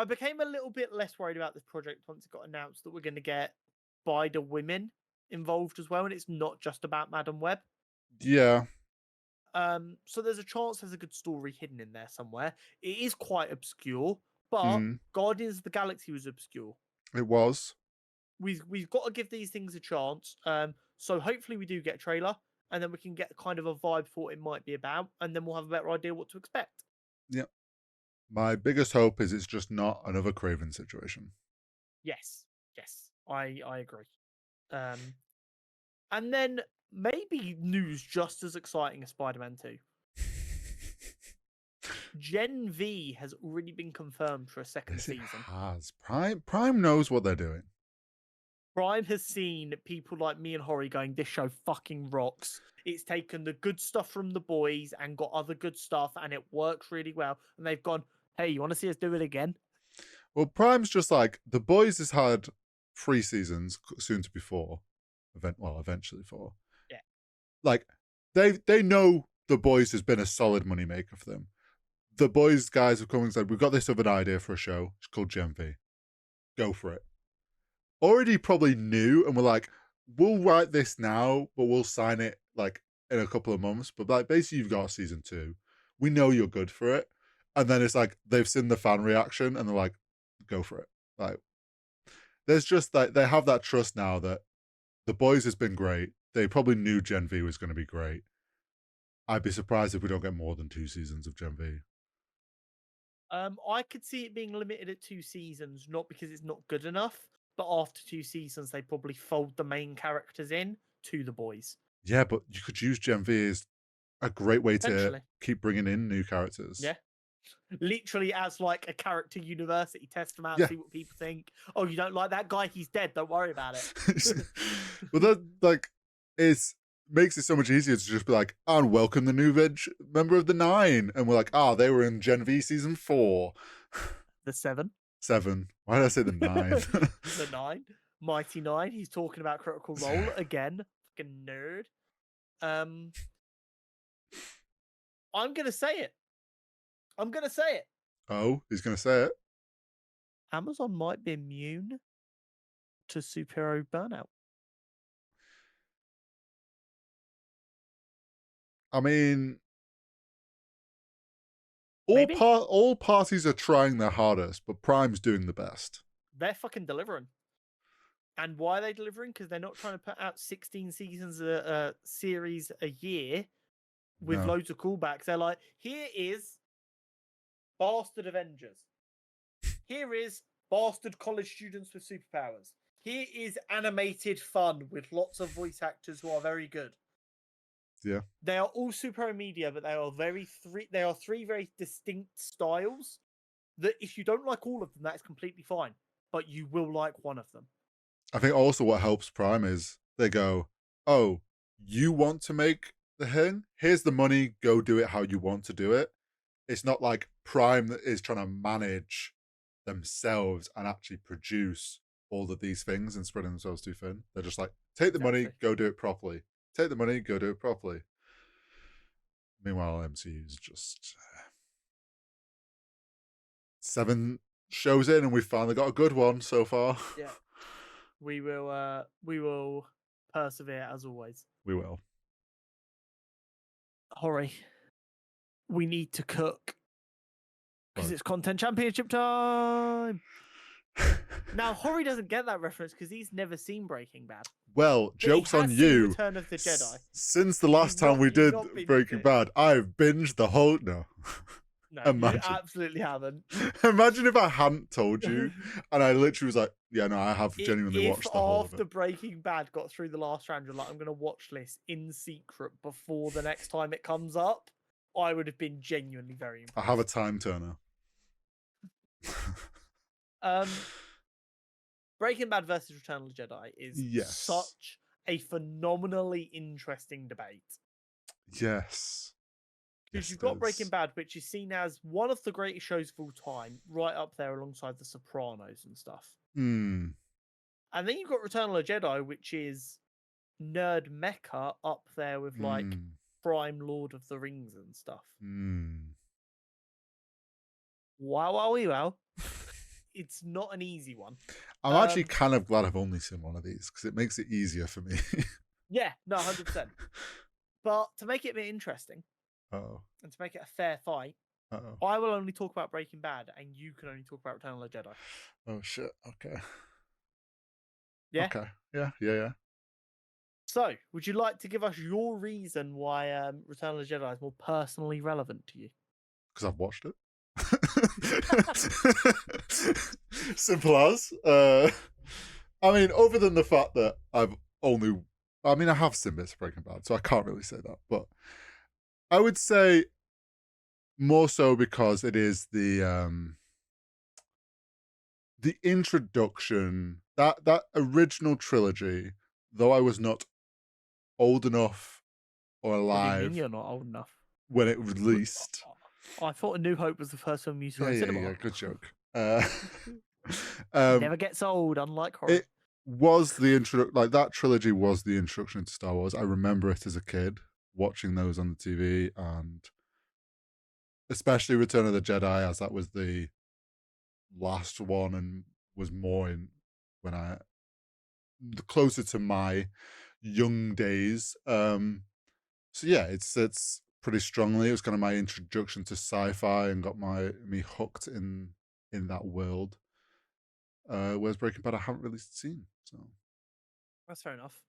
became a little bit less worried about this project once it got announced that we're going to get Spider women involved as well, and it's not just about Madam Web. Yeah. So there's a chance there's a good story hidden in there somewhere. It is quite obscure, but Guardians of the Galaxy was obscure. It was. We've got to give these things a chance. So hopefully we do get a trailer, and then we can get kind of a vibe for what it might be about, and then we'll have a better idea what to expect. Yep. My biggest hope is it's just not another Craven situation. Yes, I agree. And then maybe news just as exciting as Spider-Man 2. Gen V has already been confirmed for a second season. It has. Prime knows what they're doing. Prime has seen people like me and Hori going, this show fucking rocks. It's taken the good stuff from The Boys and got other good stuff, and it works really well. And they've gone, hey, you want to see us do it again? Well, Prime's just like, The Boys has had 3 seasons, soon to be 4. Eventually 4. Yeah. Like, they know The Boys has been a solid moneymaker for them. The Boys guys have come and said, we've got this other idea for a show. It's called Gen V. Go for it. Already probably knew and were like, we'll write this now, but we'll sign it like in a couple of months. But like, basically, you've got season 2. We know you're good for it. And then it's like, they've seen the fan reaction and they're like, go for it. Like, there's just like, they have that trust now that The Boys has been great. They probably knew Gen V was going to be great. I'd be surprised if we don't get more than 2 seasons of Gen V. I could see it being limited at 2 seasons, not because it's not good enough, but after 2 seasons, they probably fold the main characters in to The Boys. Yeah, but you could use Gen V as a great way to keep bringing in new characters. Yeah. Literally as like a character university, test them out, see what people think. Oh, you don't like that guy? He's dead. Don't worry about it. Well, that like makes it so much easier to just be like, and welcome the new member of the 9. And we're like, they were in Gen V season 4. The 7. 7. Why did I say the 9? The 9, Mighty 9. He's talking about Critical Role again. Fucking nerd. I'm gonna say it. I'm gonna say it. Oh, he's gonna say it. Amazon might be immune to superhero burnout. I mean, Maybe all parties are trying their hardest, but Prime's doing the best. they're fucking delivering. And why are they delivering? Because they're not trying to put out 16 seasons a series a year with loads of callbacks. They're like, here is Bastard Avengers. Here is Bastard college students with superpowers. Here is animated fun with lots of voice actors who are very good. Yeah. They are all superhero media, but they are three very distinct styles that if you don't like all of them, that's completely fine. But you will like one of them. I think also what helps Prime is they go, oh, you want to make the thing? Here's the money, go do it how you want to do it. It's not like Prime that is trying to manage themselves and actually produce all of these things and spreading themselves too thin. They're just like, take the money, go do it properly. Take the money, go do it properly. Meanwhile, MCU is just 7 shows in, and we've finally got a good one so far. Yeah, we will persevere as always. We will. Hori, we need to cook because it's content championship time. Now, Hori doesn't get that reference because he's never seen Breaking Bad. Well, joke's on you. Return of the Jedi. Since the last time we did Breaking Bad, I've binged the whole. No, you absolutely haven't. Imagine if I hadn't told you, and I literally was like, "Yeah, no, I have genuinely watched the whole of it." After Breaking Bad got through the last round, you're like, "I'm going to watch this in secret before the next time it comes up," I would have been genuinely very impressed. I have a time turner. Breaking Bad versus Return of the Jedi is such a phenomenally interesting debate. Yes. Because you've got Breaking Bad, which is seen as one of the greatest shows of all time, right up there alongside The Sopranos and stuff. And then you've got Return of the Jedi, which is nerd mecca up there with like prime Lord of the Rings and stuff. Wow. It's not an easy one. I'm actually kind of glad I've only seen one of these because it makes it easier for me. Yeah, no, 100%. But to make it a bit interesting, and to make it a fair fight, I will only talk about Breaking Bad, and you can only talk about Return of the Jedi. Oh shit! Okay. Yeah. Okay. Yeah. So, would you like to give us your reason why Return of the Jedi is more personally relevant to you? Because I've watched it. Simple as. I mean, other than the fact that I have seen bits of Breaking Bad, so I can't really say that, but I would say more so because it is the introduction, that original trilogy, though I was not old enough or alive. What do you mean you're not old enough? When it released. I thought A New Hope was the first film you saw in cinema. Yeah, good joke. Never gets old, unlike horror. It was the introduction, like that trilogy was the introduction to Star Wars. I remember it as a kid watching those on the TV, and especially Return of the Jedi, as that was the last one and was more in when I closer to my young days. So yeah, it's pretty strongly. It was kind of my introduction to sci-fi and got me hooked in that world. Whereas Breaking Bad I haven't really seen, so that's fair enough.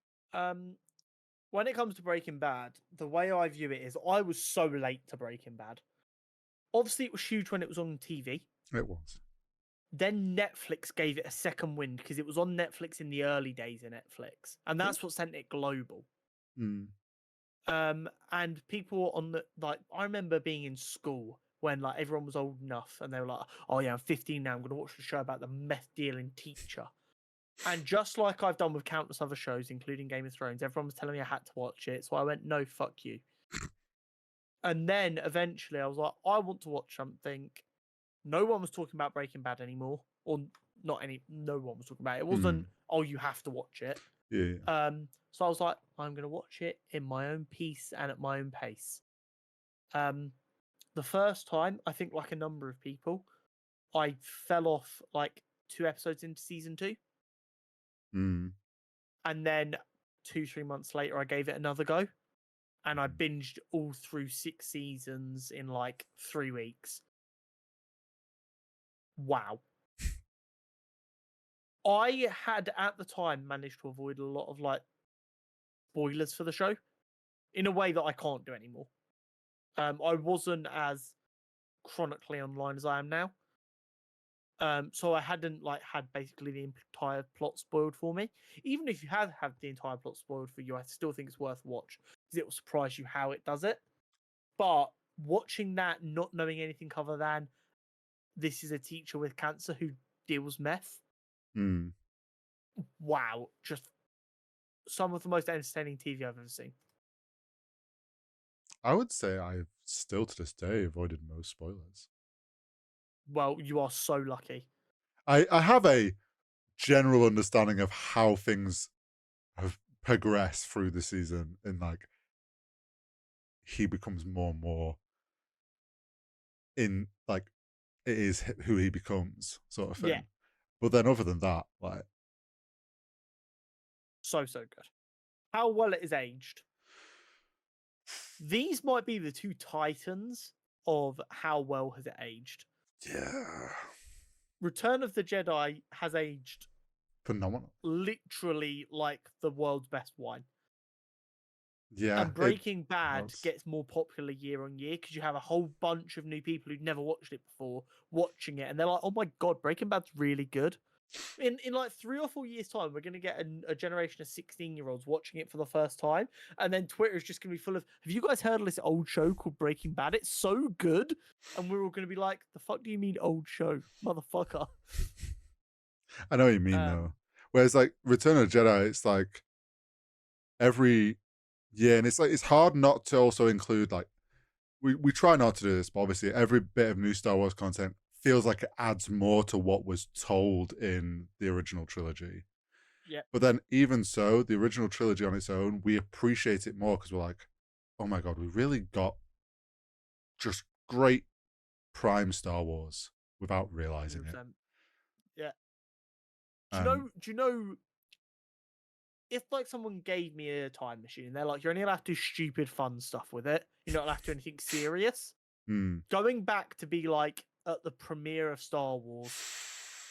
When it comes to Breaking Bad, the way I view it is I was so late to Breaking Bad. Obviously, it was huge when it was on TV. It was. Then Netflix gave it a second wind because it was on Netflix in the early days of Netflix, and that's what sent it global. And people on the I remember being in school when like everyone was old enough and they were like, "Oh yeah, I'm 15 now. I'm going to watch the show about the meth dealing teacher." And just like I've done with countless other shows, including Game of Thrones, everyone was telling me I had to watch it, so I went, "No, fuck you." And then eventually I was like, I want to watch something no one was talking about Breaking Bad anymore, or not any. No one was talking about it. It Hmm. wasn't. Oh, you have to watch it. Yeah. So I was like, I'm gonna watch it in my own peace and at my own pace. The first time, I think, like a number of people, I fell off like 2 episodes into season 2, Hmm. and then 2-3 months later, I gave it another go, and I binged all through 6 seasons in like 3 weeks. Wow. I had at the time managed to avoid a lot of like spoilers for the show in a way that I can't do anymore. I wasn't as chronically online as I am now. So I hadn't like had basically the entire plot spoiled for me. Even if you had the entire plot spoiled for you, I still think it's worth a watch because it will surprise you how it does it. But watching that, not knowing anything other than this is a teacher with cancer who deals meth. Hmm. Wow, just some of the most entertaining TV I've ever seen. I would say I've still to this day avoided most spoilers. Well, you are so lucky. I have a general understanding of how things have progressed through the season, and like he becomes more and more in like it is who he becomes, sort of Yeah, thing. But then, other than that, like so good. How well it is aged. These might be the two titans of how well has it aged. yeah, Return of the Jedi has aged phenomenal. literally like the world's best wine. Yeah, And it Breaking Bad has. gets more popular year on year because you have a whole bunch of new people who'd never watched it before watching it, and they're like, "Oh my god, Breaking Bad's really good." In like 3 or 4 years' time, we're gonna get a generation of 16-year-olds watching it for the first time, and then Twitter is just gonna be full of, "Have you guys heard of this old show called Breaking Bad? It's so good," and we're all gonna be like, "The fuck do you mean old show, motherfucker?" I know what you mean Um, though. Whereas like Return of the Jedi, it's like every year, and it's like it's hard not to also include like we try not to do this, but obviously every bit of new Star Wars content feels like it adds more to what was told in the original trilogy. yeah, But then even so, the original trilogy on its own, we appreciate it more because we're like, oh my god, we really got just great prime Star Wars without realizing it. 100%. Yeah. Do you And know? Do you know? If like someone gave me a time machine and they're like, "You're only allowed to do stupid fun stuff with it. You're not allowed to do anything serious." hmm, Going back to be like at the premiere of Star Wars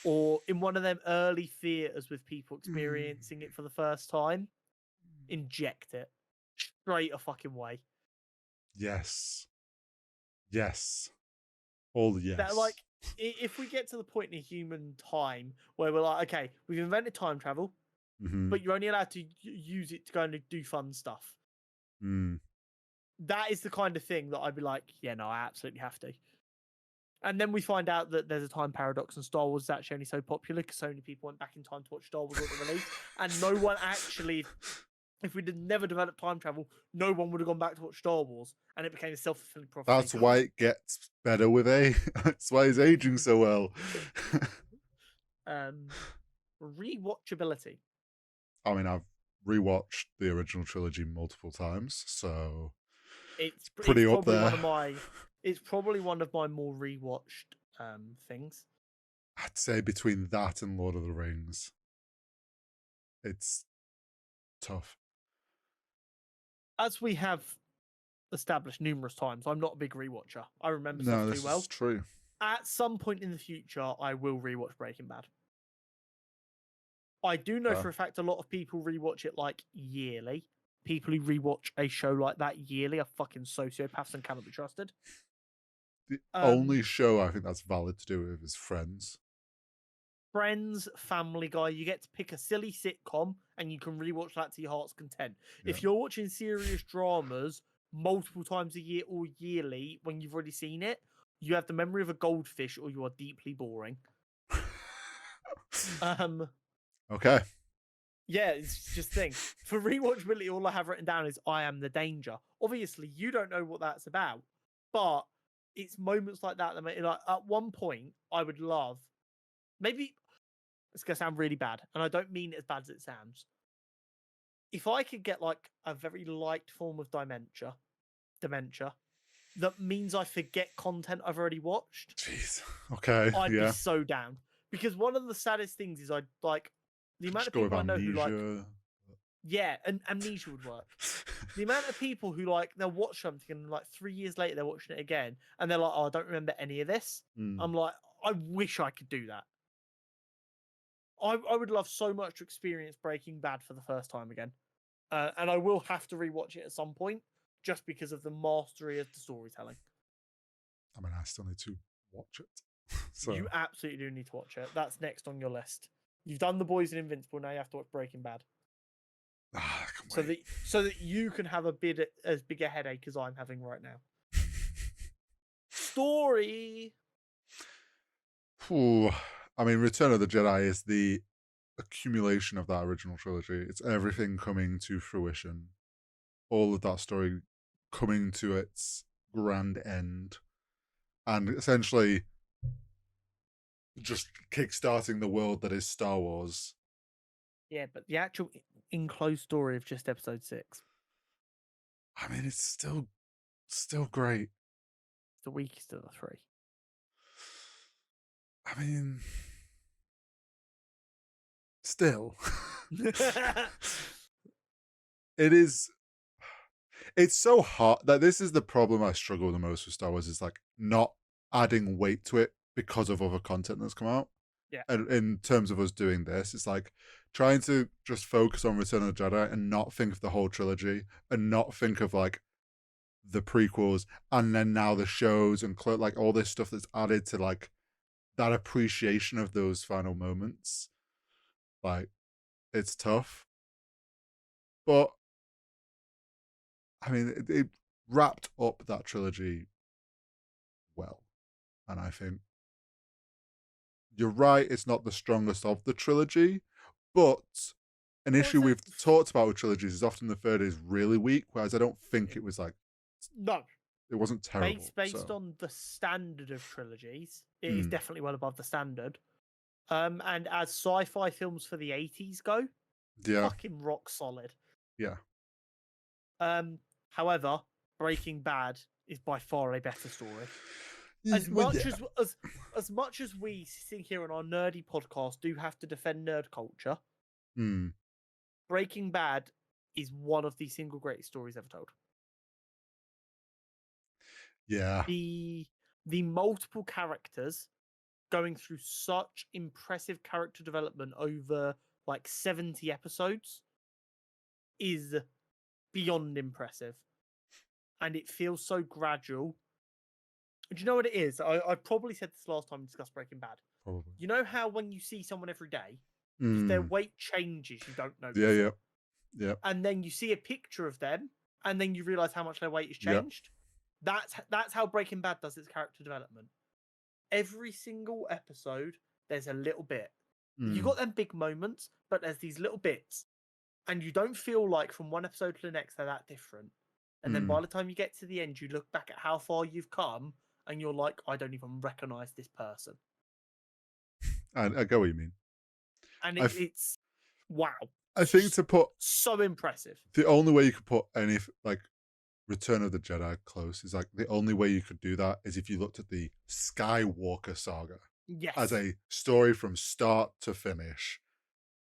or in one of them early theaters with people experiencing it for the first time, inject it straight a fucking way. yes, yes, all the That yes. like if we get to the point in human time where we're like, okay, we've invented time travel, Mm-hmm. but you're only allowed to use it to go and do fun stuff. Mm. That is the kind of thing that I'd be like, yeah, no, I absolutely have to. And then we find out that there's a time paradox and Star Wars is actually only so popular because so many people went back in time to watch Star Wars at the release. And no one actually, if we did never develop time travel, no one would have gone back to watch Star Wars. And it became a self-fulfilling prophecy. That's why it gets better with A. That's why he's aging so well. Rewatchability. I mean, I've rewatched the original trilogy multiple times, so It's pretty up probably one there. of my it's probably one of my more rewatched things. I'd say between that and Lord of the Rings, it's tough. As we have established numerous times, I'm not a big rewatcher. I remember stuff No, too this is well. true. At some point in the future, I will rewatch Breaking Bad. I do know Fair. for a fact a lot of people rewatch it like yearly. People who rewatch a show like that yearly are fucking sociopaths and cannot be trusted. The Um, only show I think that's valid to do with is Friends. Friends, Family Guy, you get to pick a silly sitcom and you can rewatch that to your heart's content. Yeah. If you're watching serious dramas multiple times a year or yearly when you've already seen it, you have the memory of a goldfish or you are deeply boring. Um, Okay. Yeah, it's just thing. For rewatchability, all I have written down is I am the danger. Obviously, you don't know what that's about, but it's moments like that make like at one point I would love, maybe it's gonna sound really bad, and I don't mean it as bad as it sounds. If I could get like a very light form of dementia that means I forget content I've already watched, Jeez. Okay. I'd be Yeah. so down. Because one of the saddest things is I'd like the amount Just of go with people I know who like, amnesia. yeah, and amnesia would work. The amount of people who like they'll watch something and like 3 years later they're watching it again and they're like, oh, I don't remember any of this. I'm like, I wish I could do that. I would love so much to experience Breaking Bad for the first time again. And I will have to rewatch it at some point just because of the mastery of the storytelling. I mean, I still need to watch it. So You absolutely do need to watch it. That's next on your list. You've done The Boys and Invincible. Now you have to watch Breaking Bad. I can't wait. So that you can have as big a headache as I'm having right now. Story. Ooh, I mean, Return of the Jedi is the accumulation of that original trilogy. It's everything coming to fruition. All of that story coming to its grand end. And essentially just kickstarting the world that is Star Wars. Yeah, but the actual enclosed story of just episode 6. I mean, it's still great. It's the weakest of the 3. I mean, still. It's so hard that this is the problem I struggle the most with Star Wars is like not adding weight to it because of other content that's come out. Yeah. And in terms of us doing this, it's like trying to just focus on Return of the Jedi and not think of the whole trilogy and not think of like the prequels and then now the shows and like all this stuff that's added to like that appreciation of those final moments. Like, it's tough. But I mean, it wrapped up that trilogy well. And I think you're right, it's not the strongest of the trilogy, but an issue we've talked about with trilogies is often the third is really weak, whereas I don't think it was like... No. It wasn't terrible. Based on the standard of trilogies, it is definitely well above the standard. And as sci-fi films for the 80s go, fucking rock solid. Yeah. However, Breaking Bad is by far a better story. As much as we sitting here on our nerdy podcast do have to defend nerd culture, Breaking Bad is one of the single greatest stories ever told. Yeah. The multiple characters going through such impressive character development over like 70 episodes is beyond impressive. And it feels so gradual. Do you know what it is? I probably said this last time we discussed Breaking Bad. Probably. You know how when you see someone every day, if their weight changes, you don't notice. Yeah. And then you see a picture of them, and then you realize how much their weight has changed. That's how Breaking Bad does its character development. Every single episode, there's a little bit. You've got them big moments, but there's these little bits. And you don't feel like from one episode to the next they're that different. And then by the time you get to the end, you look back at how far you've come, and you're like, I don't even recognize this person. I get what you mean. And it's wow. I think to put... So impressive. The only way you could put any, like, Return of the Jedi close is like the only way you could do that is if you looked at the Skywalker saga as a story from start to finish,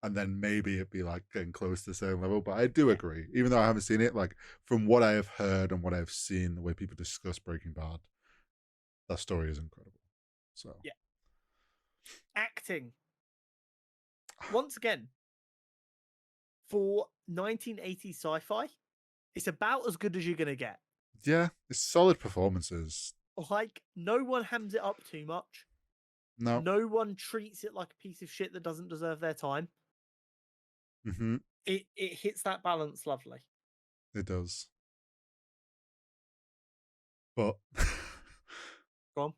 and then maybe it'd be like getting close to the same level. But I do agree, even though I haven't seen it, like from what I have heard and what I've seen, the way people discuss Breaking Bad, that story is incredible. So yeah, acting once again for 1980s sci-fi. It's about as good as you're going to get. Yeah, it's solid performances. Like, no one hams it up too much. No. No one treats it like a piece of shit that doesn't deserve their time. It hits that balance lovely. It does. But... Go on.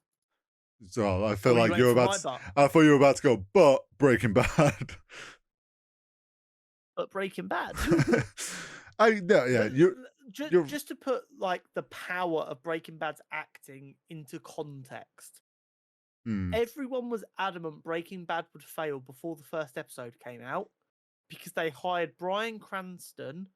So I feel like you're about to... I thought you were about to go, but Breaking Bad. But Breaking Bad. Yeah. You're just to put like the power of Breaking Bad's acting into context, mm, everyone was adamant Breaking Bad would fail before the first episode came out because they hired Bryan Cranston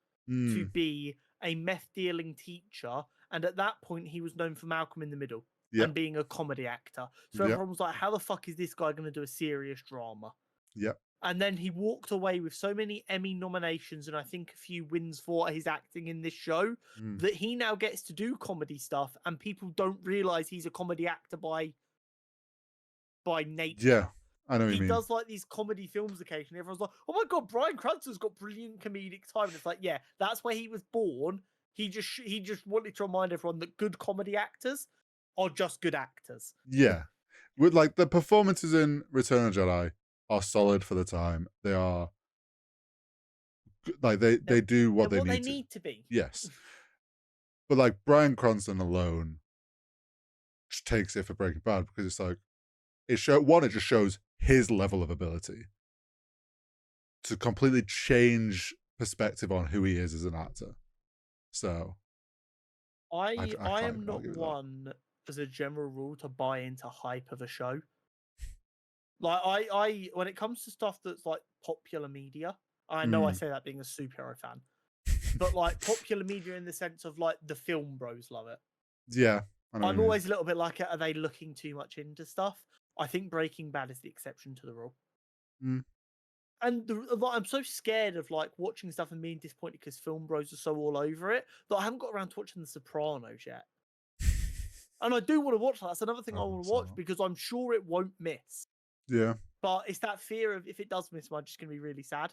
to mm, be a meth dealing teacher. And at that point, he was known for Malcolm in the Middle yep, and being a comedy actor. So yep, everyone was like, how the fuck is this guy going to do a serious drama? yep, And then he walked away with so many Emmy nominations and I think a few wins for his acting in this show mm, that he now gets to do comedy stuff and people don't realize he's a comedy actor by yeah. nature. I know what you He mean. does like these comedy films occasionally. Everyone's like, "Oh my god, Bryan Cranston's got brilliant comedic time." And it's like, yeah, that's where he was born. He just wanted to remind everyone that good comedy actors are just good actors. Yeah, with like the performances in Return of the Jedi are solid for the time. They are like They're, they do they're what they what they need to. need to be. Yes, but like Bryan Cranston alone just takes it for Breaking Bad because it's like it just shows his level of ability to completely change perspective on who he is as an actor. So I I can't am even not argue with that. one as a general rule to buy into hype of a show. Like I when it comes to stuff that's like popular media, I know I Mm. say that being a superhero fan, but like popular media in the sense of like the film bros love it. Yeah, I know what you I'm mean. always a little bit like, are they looking too much into stuff? I think Breaking Bad is the exception to the rule. Mm. And like, I'm so scared of like watching stuff and being disappointed because film bros are so all over it that I haven't got around to watching The Sopranos yet. And I do want to watch that. That's another thing I I want haven't to seen watch that. because I'm sure it won't miss. Yeah. But it's that fear of if it does miss, I'm just going to be really sad.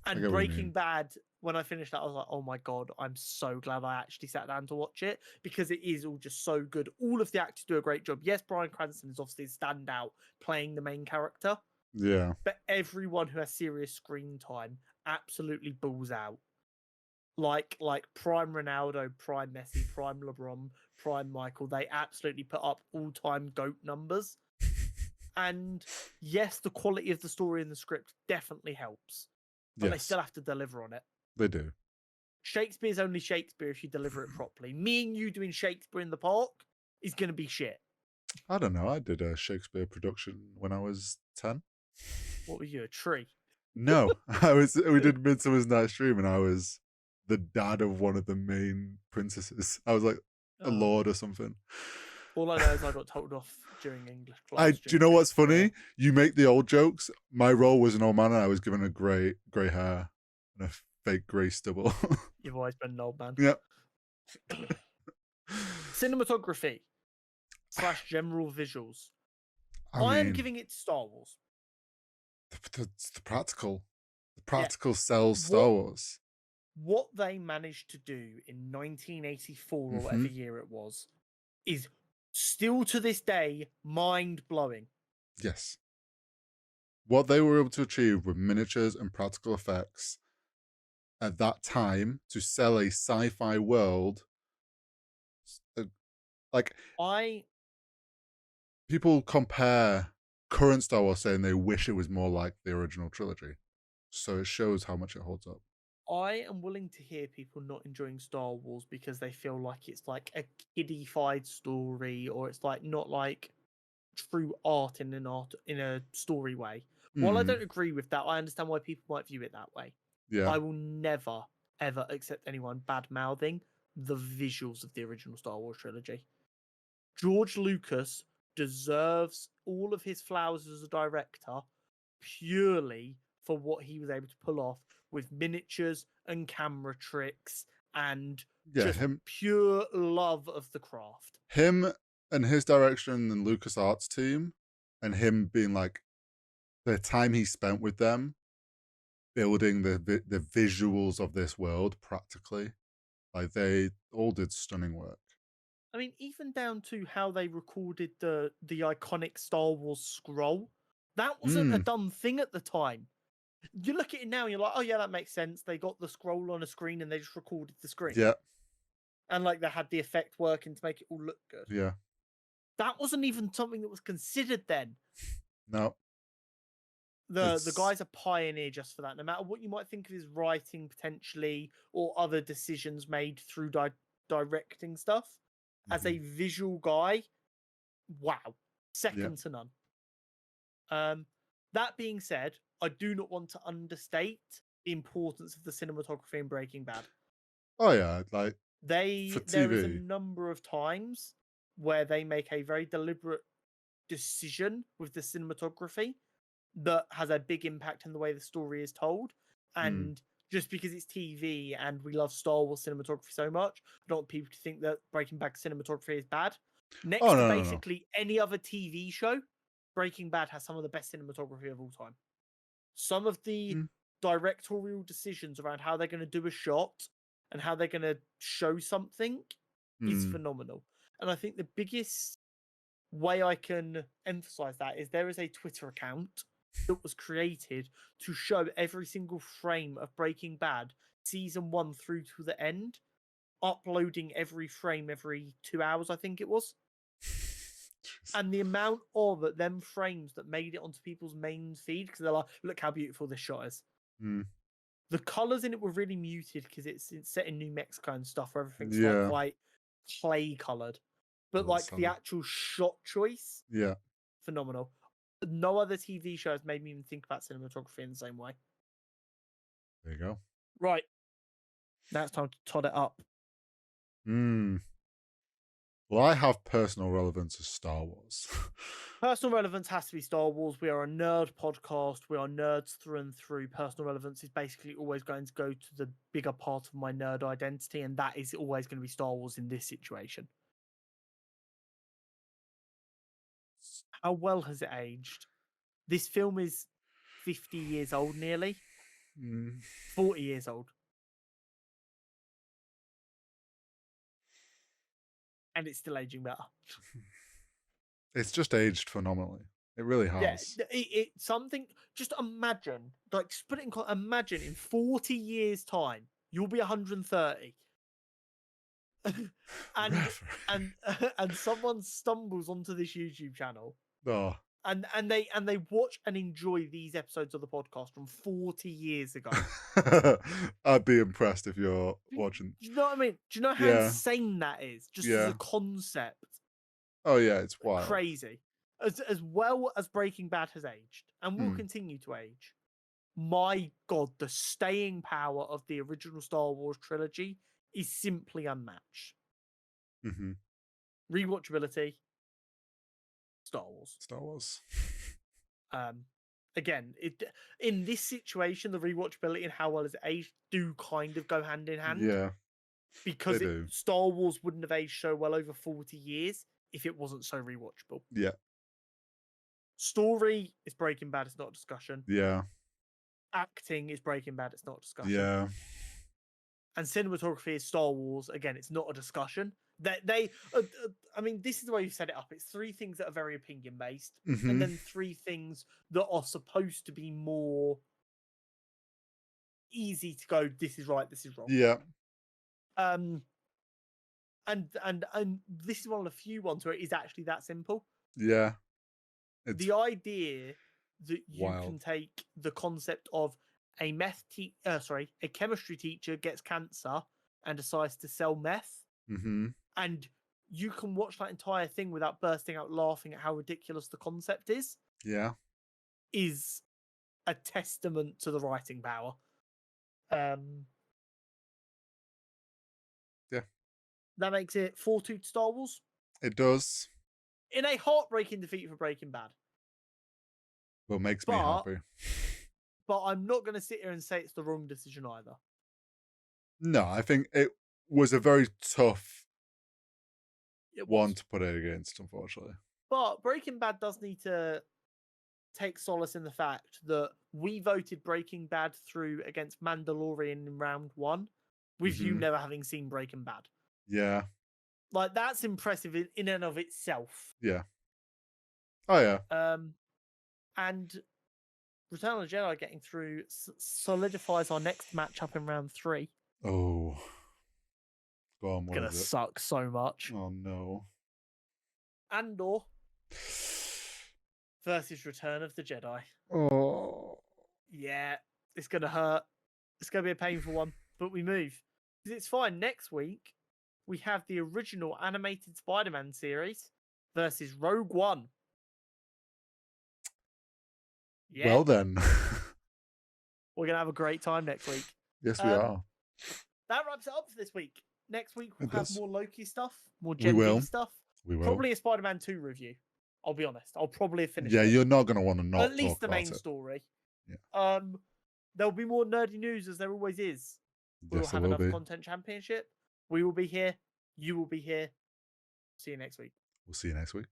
I And get what you Breaking mean. Bad, when I finished that, I was like, oh my God, I'm so glad I actually sat down to watch it because it is all just so good. All of the actors do a great job. Yes, Bryan Cranston is obviously a standout playing the main character, Yeah. but everyone who has serious screen time absolutely balls out. Like prime Ronaldo, prime Messi, prime LeBron, prime Michael, they absolutely put up all-time GOAT numbers. And yes, the quality of the story and the script definitely helps, but they Yes, still have to deliver on it. they do. Shakespeare's only Shakespeare if you deliver it properly. Me and you doing Shakespeare in the Park is going to be shit. I don't know. I did a Shakespeare production when I was 10. What were you, a tree? No, we did Midsummer's Night's Dream and I was the dad of one of the main princesses. I was like a Oh. lord or something. All I know is I got told off during English Do class you during know what's Shakespeare. funny? You make the old jokes. My role was an old man and I was given a grey hair and a fake grey stubble. You've always been an old man. Yeah. Cinematography / general visuals. I I am mean, giving it to Star Wars. the practical. The Yeah. practical sells Star What Wars. what they managed to do in 1984 or Hmm. whatever year it was is still to this day mind blowing. Yes. What they were able to achieve with miniatures and practical effects at that time to sell a sci-fi world, uh, like I people compare current Star Wars saying they wish it was more like the original trilogy. So it shows how much it holds up. I am willing to hear people not enjoying Star Wars because they feel like it's like a kiddified story or it's like not like true art in a story way. While I Mm, don't agree with that, I understand why people might view it that way. yeah. I will never ever accept anyone bad mouthing the visuals of the original Star Wars trilogy. George Lucas deserves all of his flowers as a director purely for what he was able to pull off with miniatures and camera tricks and Yeah, just pure love of the craft. him and his direction and LucasArts team and him being like the time he spent with them building the visuals of this world practically. Like they all did stunning work. I mean, even down to how they recorded the iconic Star Wars scroll. That wasn't a Mm, dumb thing at the time. You look at it now and you're like, oh yeah, that makes sense. They got the scroll on a screen and they just recorded the screen. yeah, And like they had the effect working to make it all look good. yeah. That wasn't even something that was considered then. No. The guy's a pioneer just for that. No matter what you might think of his writing potentially or other decisions made through directing stuff, as a visual guy, wow, second to none. That being said, I do not want to understate the importance of the cinematography in Breaking Bad. Oh yeah, like there is a number of times where they make a very deliberate decision with the cinematography that has a big impact on the way the story is told. And just because it's TV and we love Star Wars cinematography so much, I don't want people to think that Breaking Bad cinematography is bad. Next to basically any other TV show, Breaking Bad has some of the best cinematography of all time. Some of the directorial decisions around how they're going to do a shot and how they're going to show something is phenomenal. And I think the biggest way I can emphasize that is there is a Twitter account that was created to show every single frame of Breaking Bad season 1 through to the end, uploading every frame every 2 hours, I think it was. And the amount of them frames that made it onto people's main feed, because they're like, look how beautiful this shot is. The colors in it were really muted because it's set in New Mexico and stuff where everything's like quite clay colored. But like the actual shot choice, phenomenal. No other TV show has made me even think about cinematography in the same way. There you go. Right. Now it's time to tot it up. Well, I have personal relevance to Star Wars. Personal relevance has to be Star Wars. We are a nerd podcast. We are nerds through and through. Personal relevance is basically always going to go to the bigger part of my nerd identity, and that is always going to be Star Wars in this situation. How well has it aged? This film is 50 years old, nearly. 40 years old. And it's still aging better. It's just aged phenomenally. It really has. Yeah, it's something. Just imagine, like, just put it in. Imagine in 40 years' time, you'll be 130, and someone stumbles onto this YouTube channel, and they watch and enjoy these episodes of the podcast from 40 years ago. I'd be impressed if you're watching. Do you know what I mean? Do you know how insane that is? Just as a concept. Oh yeah, it's wild. Crazy. As well as Breaking Bad has aged and will continue to age. My God, the staying power of the original Star Wars trilogy is simply unmatched. Rewatchability, Star Wars. Again, in this situation, the rewatchability and how well it's aged do kind of go hand in hand. Yeah. Because Star Wars wouldn't have aged so well over 40 years if it wasn't so rewatchable. Yeah. Story is Breaking Bad, it's not a discussion. Yeah. Acting is Breaking Bad, it's not a discussion. Yeah. And cinematography is Star Wars, again, it's not a discussion. I mean, this is the way you set it up. It's 3 things that are very opinion based, and then 3 things that are supposed to be more easy to go, this is right, this is wrong. Yeah. And this is one of the few ones where it is actually that simple. Yeah. The idea that you can take the concept of a chemistry teacher gets cancer and decides to sell meth, and you can watch that entire thing without bursting out laughing at how ridiculous the concept is. Yeah. Is a testament to the writing power. Yeah. That makes it 4-2 to Star Wars. It does. In a heartbreaking defeat for Breaking Bad. Well, makes me happy. But I'm not going to sit here and say it's the wrong decision either. No, I think it was a very tough one to put it against, unfortunately. But Breaking Bad does need to take solace in the fact that we voted Breaking Bad through against Mandalorian in round 1, with you never having seen Breaking Bad. Yeah. Like, that's impressive in and of itself. Yeah. Oh, yeah. And Return of the Jedi getting through solidifies our next matchup in round 3. Oh. Go on, gonna suck so much. Oh, no. Andor. versus Return of the Jedi. Oh. Yeah, it's gonna hurt. It's gonna be a painful one, but we move. Because it's fine. Next week, we have the original animated Spider-Man series versus Rogue One. Yeah, Well then. we're gonna have a great time next week. Yes, we are. That wraps it up for this week. Next week we'll It have does. more Loki stuff, more We Gen V will. stuff. We will. Probably a Spider-Man 2 review. I'll be honest. I'll probably have finished Yeah, it. you're not going to want to not At least talk the about main it. story. Yeah. There'll be more nerdy news as there always is. We will Yes, have there will another be. content championship. We will be here. You will be here. See you next week. We'll see you next week.